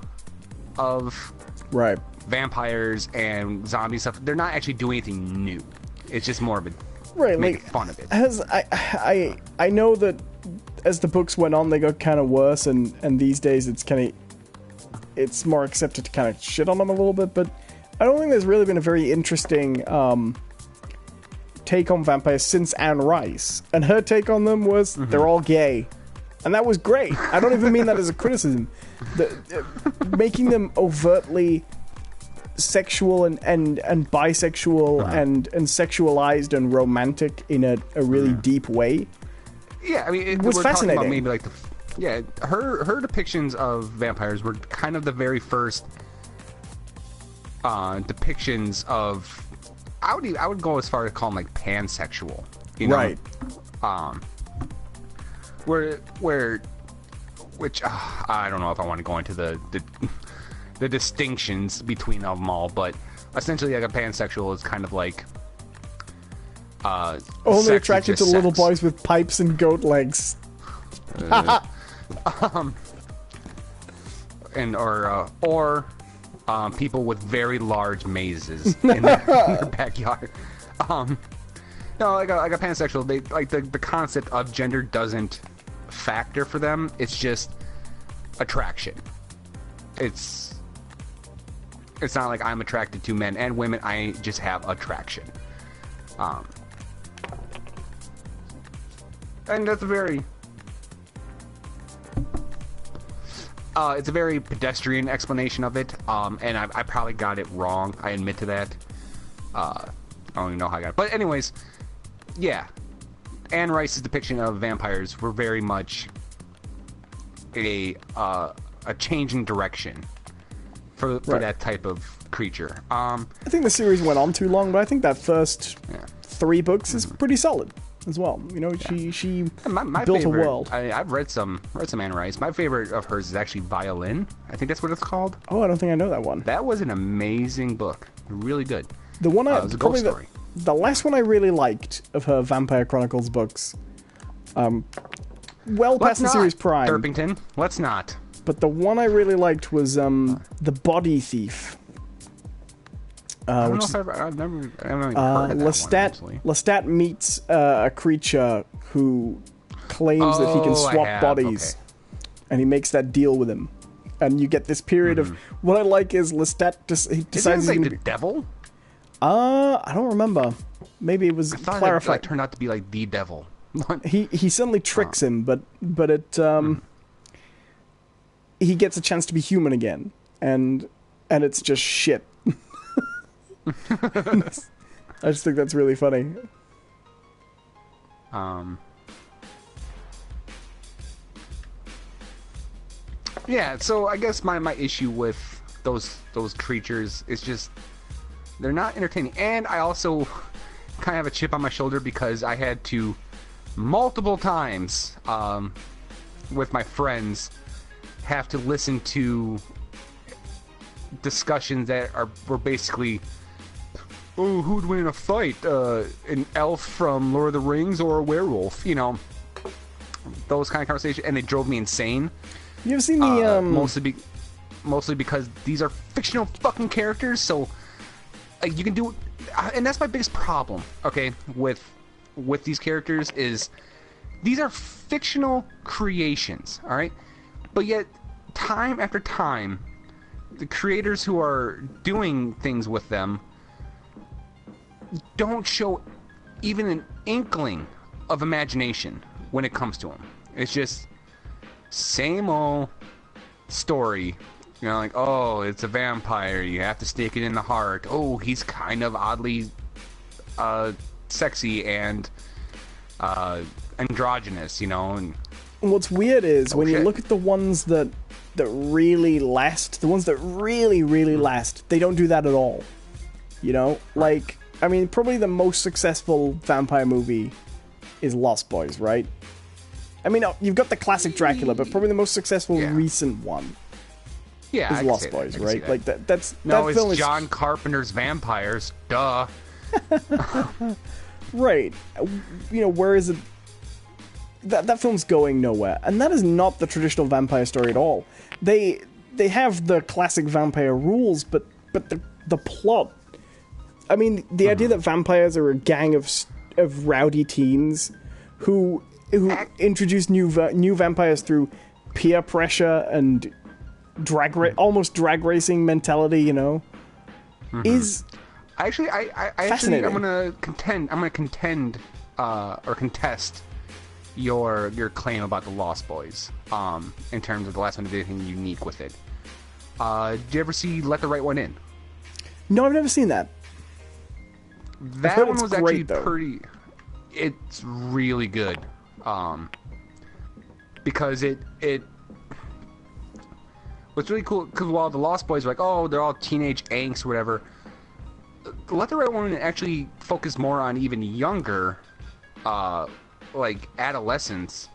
of right vampires and zombie stuff. They're not actually doing anything new. It's just more of a right, making fun of it. As I know that as the books went on, they got kind of worse, and these days it's more accepted to kind of shit on them a little bit. But I don't think there's really been a very interesting take on vampires since Anne Rice, and her take on them was they're all gay, and that was great. I don't even mean that as a criticism. Making them overtly sexual and bisexual and sexualized and romantic in a really deep way. Yeah, I mean, it was fascinating. About maybe like her depictions of vampires were kind of the very first depictions of. I would go as far as call them like pansexual, you know? Right? Which I don't know if I want to go into the distinctions between them all, but essentially, like a pansexual is kind of like only attracted to little boys with pipes and goat legs. Or people with very large mazes in their backyard. No, like a pansexual, they like the concept of gender doesn't factor for them. It's just attraction. It's not like I'm attracted to men and women. I just have attraction. And that's it's a very pedestrian explanation of it. And I probably got it wrong. I admit to that. I don't even know how I got it. But anyways, yeah. Anne Rice's depiction of vampires were very much a change in direction for that type of creature. I think the series went on too long, but I think that first 3 books is pretty solid as well. You know, she my built favorite, a world. I've read some Anne Rice. My favorite of hers is actually Violin. I think that's what it's called. Oh, I don't think I know that one. That was an amazing book. Really good. The one it was a ghost story. The last one I really liked of her Vampire Chronicles books, past the series prime. Derpington, let's not. But the one I really liked was The Body Thief. I don't know if I've never heard of that Lestat, one, Lestat meets a creature who claims that he can swap bodies, and he makes that deal with him. And you get this period of what I like is Lestat he decides he's like gonna the devil. I don't remember. Maybe it was clarified. It turned out to be like the devil. he suddenly tricks him, but it he gets a chance to be human again, and it's just shit. I just think that's really funny. Yeah, so I guess my issue with those creatures is just they're not entertaining, and I also kind of have a chip on my shoulder because I had to multiple times with my friends have to listen to discussions that were basically, oh, who'd win in a fight, an elf from Lord of the Rings or a werewolf, you know, those kind of conversations, and they drove me insane. You ever seen the mostly because these are fictional fucking characters, so you can do, and that's my biggest problem, okay, with these characters is these are fictional creations, all right, but yet time after time the creators who are doing things with them don't show even an inkling of imagination when it comes to them. It's just same old story. You know, like, oh, it's a vampire. You have to stick it in the heart. Oh, he's kind of oddly sexy and androgynous, you know. And what's weird is when you look at the ones that really last, the ones that really last, they don't do that at all. You know, like, I mean, probably the most successful vampire movie is Lost Boys, right? I mean, you've got the classic Dracula, but probably the most successful recent one is Lost Boys, right? Like that's no, it's John Carpenter's Vampires, duh. Right. You know, where is it? That film's going nowhere, and that is not the traditional vampire story at all. They have the classic vampire rules, but the plot. I mean, the idea that vampires are a gang of of rowdy teens who introduce new vampires through peer pressure and almost drag racing mentality, you know, is actually I actually I'm gonna contend or contest your claim about the Lost Boys in terms of the last one did anything unique with it. Did you ever see Let the Right One In? No, I've never seen that. That one was actually pretty. It's really good, because it what's really cool, because while the Lost Boys are like, oh, they're all teenage angst or whatever, Let the Right One actually focused more on even younger, like adolescents,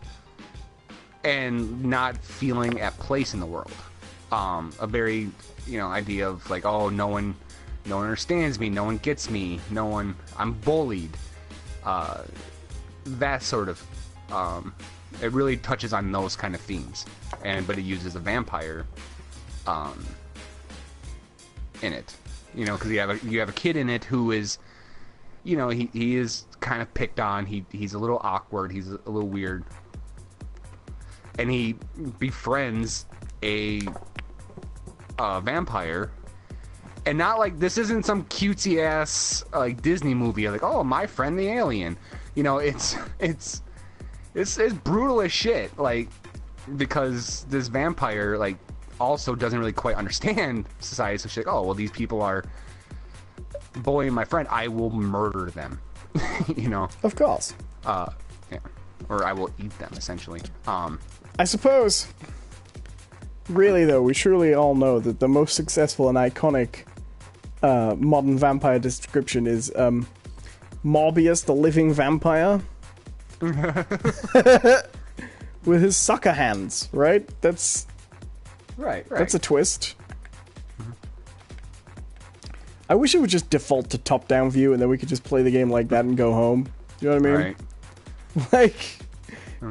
and not feeling at place in the world. A very, idea of like, oh, no one understands me, no one gets me, I'm bullied. That sort of, it really touches on those kind of themes, but it uses a vampire, in it, because you have a kid in it who is, he is kind of picked on, he's a little awkward, he's a little weird, and he befriends a vampire. And not like, this isn't some cutesy ass like Disney movie like, oh, my friend the alien. It's brutal as shit, like, because this vampire like also doesn't really quite understand society, so she's like, oh, well, these people are bullying my friend, I will murder them. Of course. Yeah. Or I will eat them, essentially. I suppose, really though, we surely all know that the most successful and iconic modern vampire description is Morbius the living vampire. With his sucker hands, right? That's right. That's a twist. I wish it would just default to top-down view and then we could just play the game like that and go home. You know what I mean? Right. Like,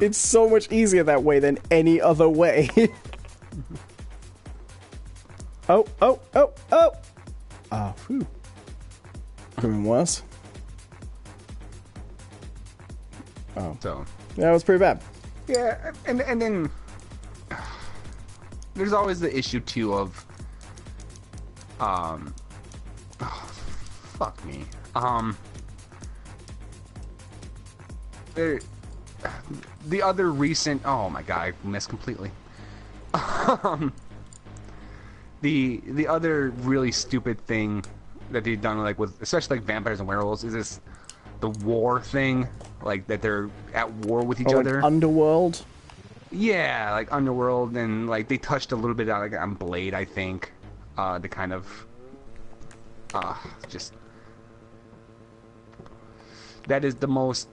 it's so much easier that way than any other way. Oh. Phew. Could have been worse. Oh. So. Yeah, it was pretty bad. Yeah, and then there's always the issue too of fuck me. The other recent, oh my god, I missed completely. The other really stupid thing that they've done, like with especially like vampires and werewolves, is this the war thing, like that they're at war with each other. Like Underworld. Yeah, like Underworld, and like they touched a little bit on Blade, I think, to kind of just that is the most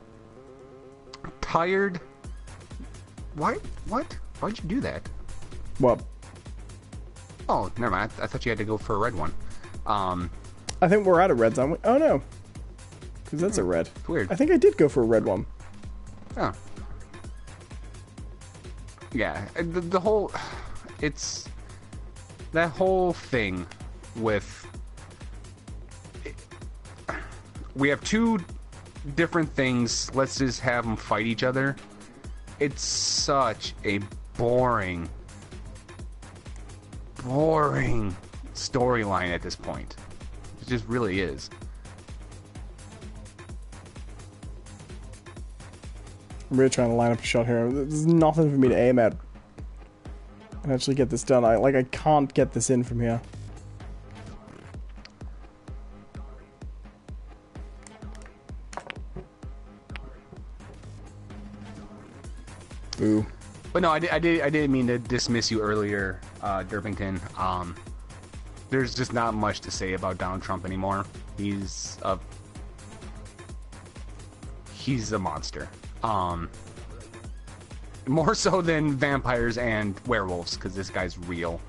tired. What? Why'd you do that? What? Oh, never mind. I thought you had to go for a red one. I think we're out of reds, aren't we? Oh no, because that's a red. Weird. I think I did go for a red one. Oh. Yeah, the whole, it's that whole thing with, we have two different things, let's just have them fight each other. It's such a boring storyline at this point. It just really is. I'm really trying to line up a shot here. There's nothing for me to aim at and actually get this done. I can't get this in from here. Ooh. But no, I didn't mean to dismiss you earlier, Derpington. There's just not much to say about Donald Trump anymore. He's a monster. More so than vampires and werewolves, because this guy's real.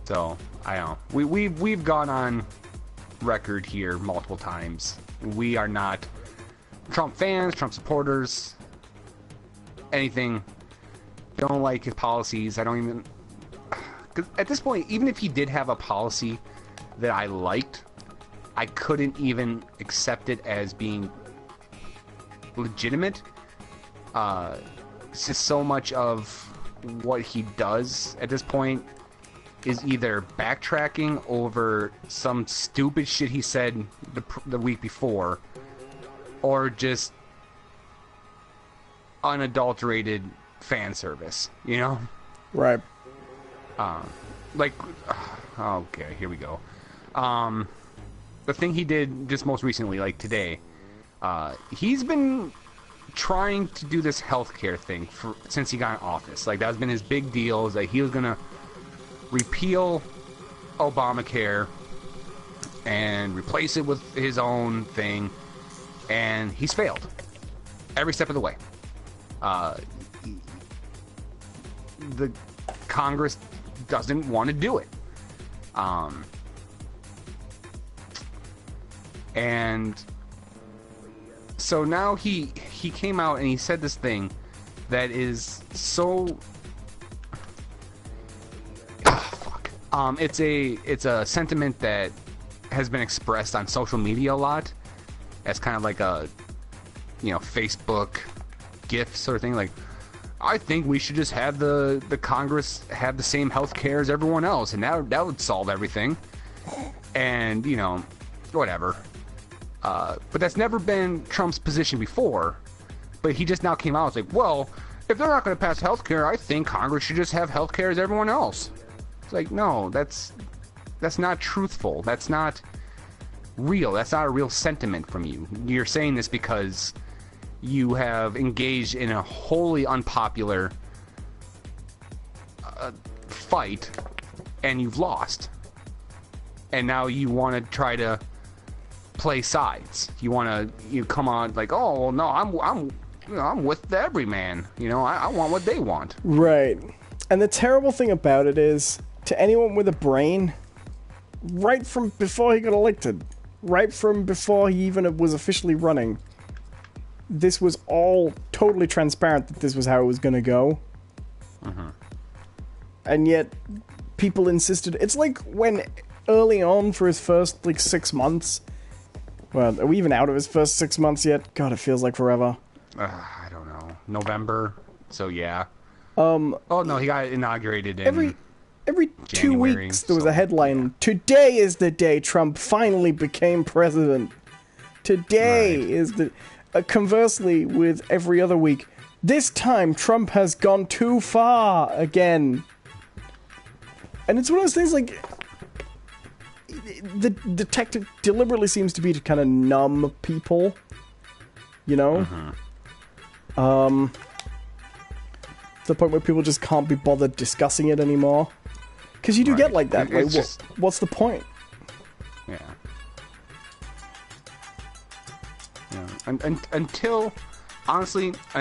So I don't know. We've gone on record here multiple times. We are not Trump fans, Trump supporters, anything. Don't like his policies. I don't even, because at this point, even if he did have a policy that I liked, I couldn't even accept it as being legitimate. It's just so much of what he does at this point is either backtracking over some stupid shit he said the week before, or just unadulterated fan service, you know? Right. Okay, here we go. The thing he did just most recently, like today, he's been trying to do this healthcare thing since he got in office. Like, that's been his big deal, is that he was gonna repeal Obamacare and replace it with his own thing, and he's failed every step of the way. The Congress doesn't want to do it. And so now he came out and he said this thing that is so it's a sentiment that has been expressed on social media a lot as kind of like a, you know, Facebook GIF sort of thing. Like, I think we should just have the Congress have the same health care as everyone else, and that would solve everything. And, you know, whatever. But that's never been Trump's position before. But he just now came out and was like, well, if they're not going to pass health care, I think Congress should just have health care as everyone else. It's like, no, that's not truthful. That's not real. That's not a real sentiment from you. You're saying this because you have engaged in a wholly unpopular fight, and you've lost. And now you want to try to play sides. You want to come on like, oh well, no, I'm with the everyman. You know, I want what they want. Right. And the terrible thing about it is, to anyone with a brain, right from before he got elected, right from before he even was officially running, this was all totally transparent that this was how it was going to go. Mm-hmm. And yet, people insisted. It's like when early on for his first, 6 months. Well, are we even out of his first 6 months yet? God, it feels like forever. I don't know. November. So, yeah. Oh, no, he got inaugurated in Every 2 January, weeks, there was a headline, "Today is the day Trump finally became president." Today is the... conversely, with every other week, this time Trump has gone too far again. And it's one of those things, like... The tactic deliberately seems to be to kind of numb people. You know? Mm-hmm. To the point where people just can't be bothered discussing it anymore. Because you do get like that. Like, what's the point? Yeah. Until, honestly, I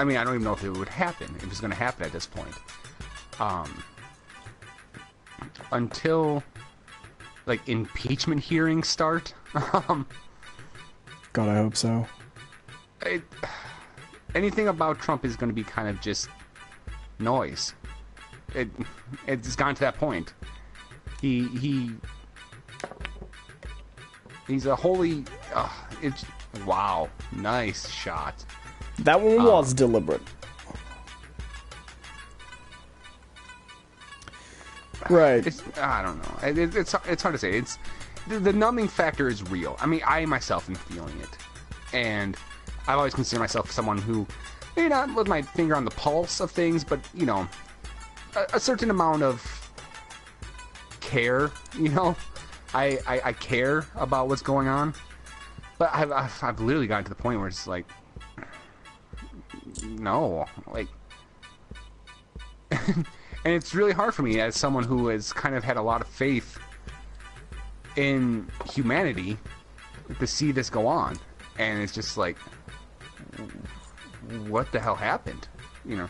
mean, I don't even know if it would happen, if it's going to happen at this point. Until, impeachment hearings start. God, I hope so. Anything about Trump is going to be kind of just noise. It's gone to that point. He's a holy... wow. Nice shot. That one was deliberate. Right. I don't know. It's hard to say. The numbing factor is real. I mean, I myself am feeling it. And I've always considered myself someone who, maybe not with my finger on the pulse of things, but, you know, a certain amount of care, you know? I care about what's going on. But I've literally gotten to the point where it's like, no, like... And it's really hard for me as someone who has kind of had a lot of faith in humanity to see this go on. And it's just like, what the hell happened? You know?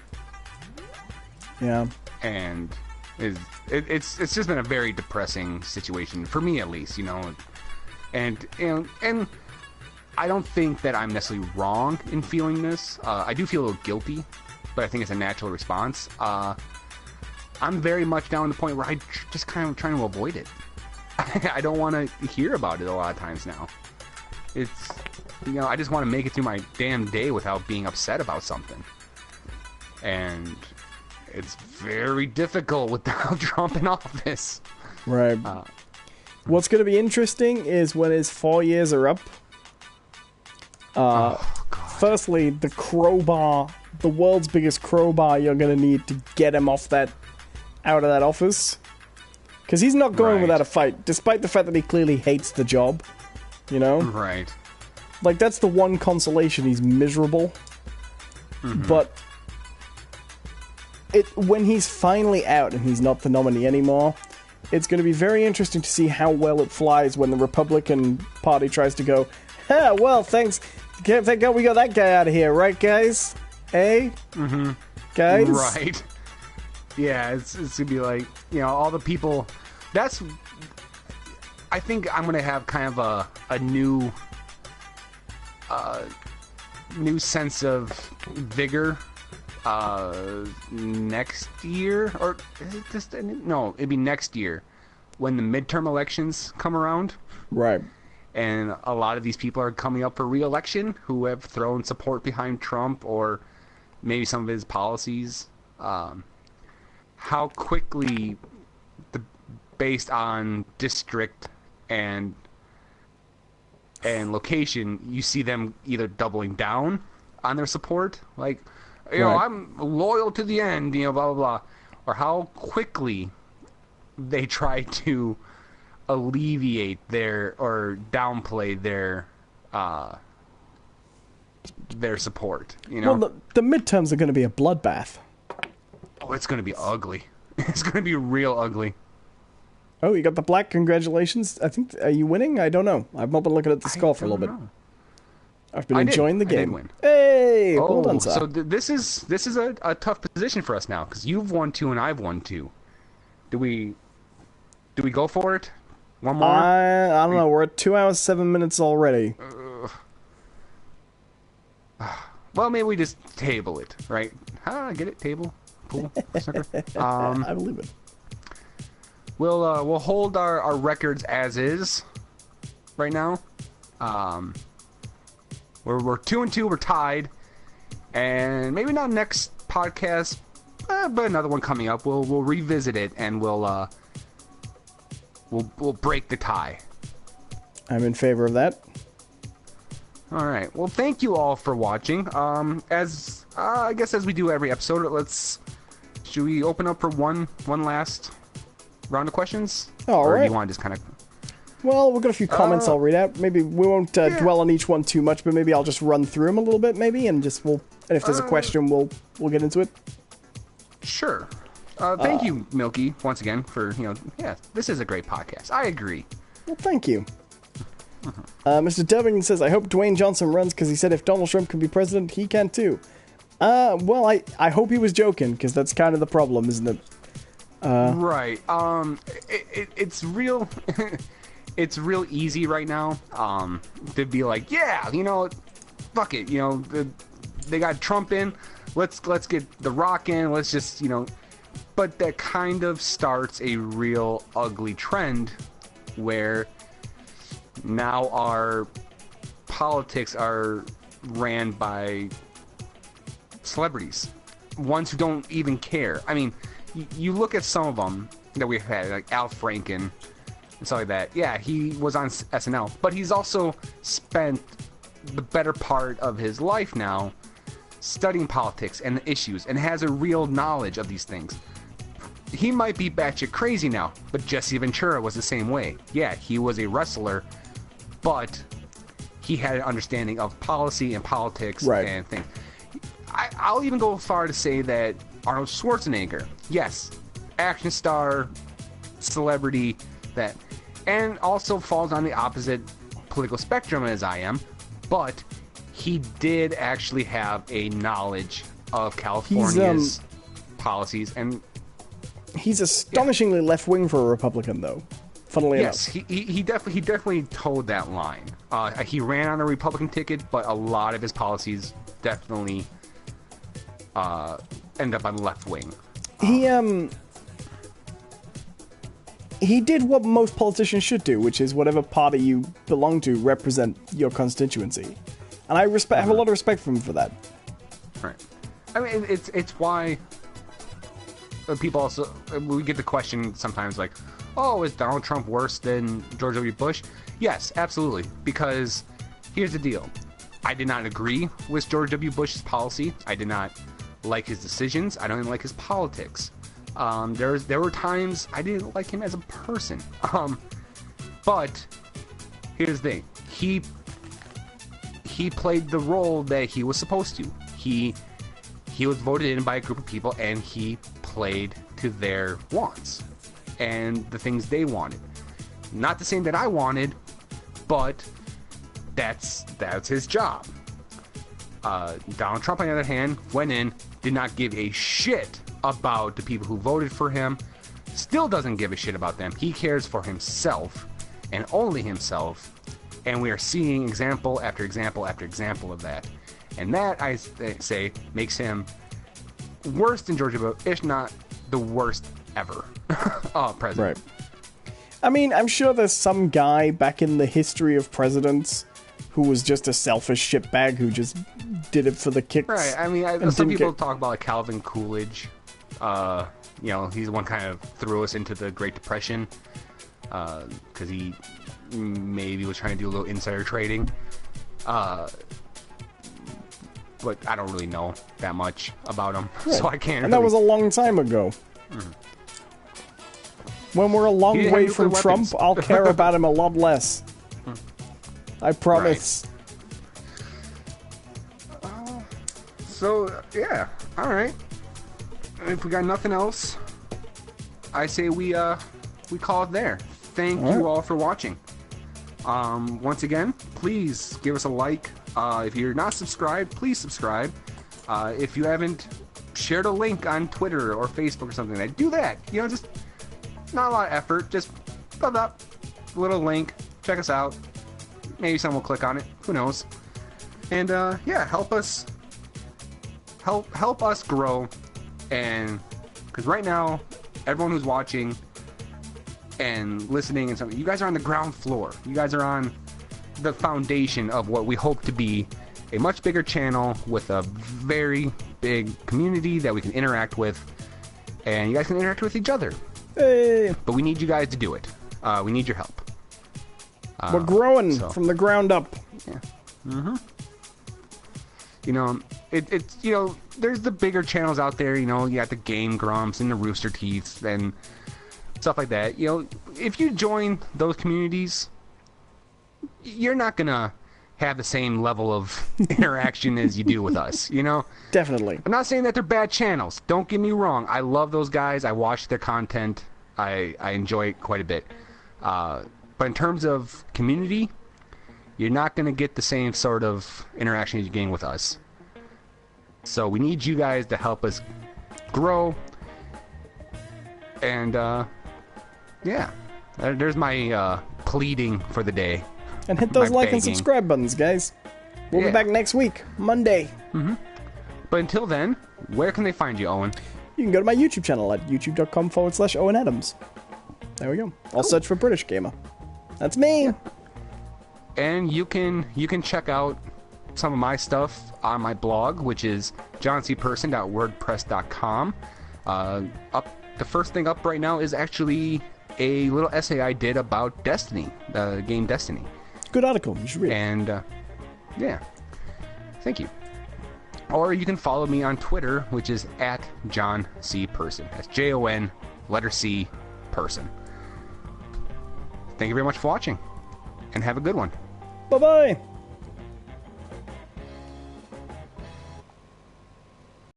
Yeah. And it's just been a very depressing situation, for me at least, you know? And I don't think that I'm necessarily wrong in feeling this. I do feel a little guilty, but I think it's a natural response. I'm very much down to the point where I just kind of trying to avoid it. I don't want to hear about it a lot of times now. It's, I just want to make it through my damn day without being upset about something. And it's very difficult with Donald Trump in office. Right. What's going to be interesting is when his 4 years are up. Firstly, the crowbar, the world's biggest crowbar you're going to need to get him out of that office. Because he's not going without a fight, despite the fact that he clearly hates the job. Right. Like, that's the one consolation. He's miserable. Mm-hmm. But when he's finally out and he's not the nominee anymore, it's going to be very interesting to see how well it flies when the Republican Party tries to go, well, thanks. Thank God we got that guy out of here, right, guys? Eh? Mm-hmm. Guys? Right. Yeah, it's going to be like, all the people... I think I'm going to have kind of a new sense of vigor next year, or is it just... No, it'd be next year when the midterm elections come around. Right. And a lot of these people are coming up for re-election who have thrown support behind Trump or maybe some of his policies. How quickly, based on district and location, you see them either doubling down on their support, like, I'm loyal to the end, blah, blah, blah. Or how quickly they try to alleviate or downplay their support. Well, the midterms are going to be a bloodbath. Oh, it's going to be ugly. It's going to be real ugly. Oh, you got the black. Congratulations. I think, are you winning? I don't know. I've not been looking at the score for a little bit. I've been enjoying the game. I did win. Hey, well done, sir. So this is a tough position for us now because you've won 2 and I've won 2. Do we go for it? One more? I don't know. We're at 2 hours, 7 minutes already. Well, maybe we just table it, right? Get it? Table? Pool? Snooker? I believe it. We'll hold our records as is right now. We're 2 and 2. We're tied, and maybe not next podcast, but another one coming up. We'll revisit it and we'll break the tie. I'm in favor of that. All right. Well, thank you all for watching. As I guess as we do every episode, should we open up for one last round of questions? All right. Or do you want to just kind of... Well, we've got a few comments I'll read out. Maybe we won't dwell on each one too much, but maybe I'll just run through them a little bit, maybe, and if there's a question, we'll get into it. Sure. Thank you, Milky, once again, for, this is a great podcast. I agree. Well, thank you. Mr. Devington says, I hope Dwayne Johnson runs because he said if Donald Trump can be president, he can too. Well, I hope he was joking because that's kind of the problem, isn't it? Right. It's real... It's real easy right now to be like, fuck it, they got Trump in, let's get The Rock in, let's just, but that kind of starts a real ugly trend where now our politics are ran by celebrities, ones who don't even care. I mean, you look at some of them that we've had, like Al Franken, and stuff like that. Yeah, he was on SNL, but he's also spent the better part of his life now studying politics and the issues and has a real knowledge of these things. He might be batshit crazy now, but Jesse Ventura was the same way. Yeah, he was a wrestler, but he had an understanding of policy and politics and things. I'll even go as far to say that Arnold Schwarzenegger, yes, action star, celebrity, that, and also falls on the opposite political spectrum as I am, but he did actually have a knowledge of California's policies, and he's astonishingly left-wing for a Republican, though. Funnily enough. Yes, he definitely towed that line. He ran on the Republican ticket, but a lot of his policies definitely end up on left wing. he did what most politicians should do, which is whatever party you belong to represent your constituency. And I have a lot of respect for him for that. Right. I mean, it's why people also, we get the question sometimes like, oh, is Donald Trump worse than George W. Bush? Yes, absolutely. Because here's the deal. I did not agree with George W. Bush's policy. I did not like his decisions. I don't even like his politics. There were times I didn't like him as a person. But here's the thing. He played the role that he was supposed to. He was voted in by a group of people, and he played to their wants and the things they wanted. Not the same that I wanted, but that's his job. Donald Trump, on the other hand, went in, did not give a shit about the people who voted for him, still doesn't give a shit about them. He cares for himself and only himself, and we are seeing example after example after example of that. And that, I say, makes him worse than George Bush, if not the worst ever president. Right. I mean, I'm sure there's some guy back in the history of presidents who was just a selfish shitbag who just did it for the kicks. Right. I mean, some people talk about like Calvin Coolidge. You know, he's the one kind of threw us into the Great Depression because he maybe was trying to do a little insider trading. But I don't really know that much about him, so I can't. And that was a long time ago. Mm-hmm. When we're a long way from Trump, I'll care about him a lot less. I promise. Right. So, yeah. All right. If we got nothing else, I say we call it there. Thank you all for watching. Once again, please give us a like. If you're not subscribed, please subscribe. If you haven't shared a link on Twitter or Facebook or something, like that, do that. You know, just not a lot of effort. Just put up a little link. Check us out. Maybe someone will click on it. Who knows? And yeah, help us grow. And because right now, everyone who's watching and listening and something, you guys are on the ground floor. You guys are on the foundation of what we hope to be a much bigger channel with a very big community that we can interact with, and you guys can interact with each other. Hey. But we need you guys to do it. We need your help. We're growing from the ground up. Yeah. Mm-hmm. You know, it's you know, there's the bigger channels out there. You know, you got the Game Grumps and the Rooster Teeths and stuff like that. You know, if you join those communities, you're not gonna have the same level of interaction as you do with us, you know? Definitely. I'm not saying that they're bad channels. Don't get me wrong. I love those guys. I watch their content. I enjoy it quite a bit. But in terms of community, you're not going to get the same sort of interaction as you gain with us. So we need you guys to help us grow. And, yeah. There's my pleading for the day. And hit those like and subscribe buttons, guys. We'll be back next week, Monday. Mm-hmm. But until then, where can they find you, Owen? You can go to my YouTube channel at youtube.com/Owen Adams. There we go. I'll search for British Gamer. That's me. Yeah. And you can check out some of my stuff on my blog, which is johncperson.wordpress.com. The first thing up right now is actually a little essay I did about Destiny, the game Destiny. Good article. You should read it. And, yeah. Thank you. Or you can follow me on Twitter, which is @JohnCPerson. That's JON, letter C, person. Thank you very much for watching, and have a good one. Bye-bye.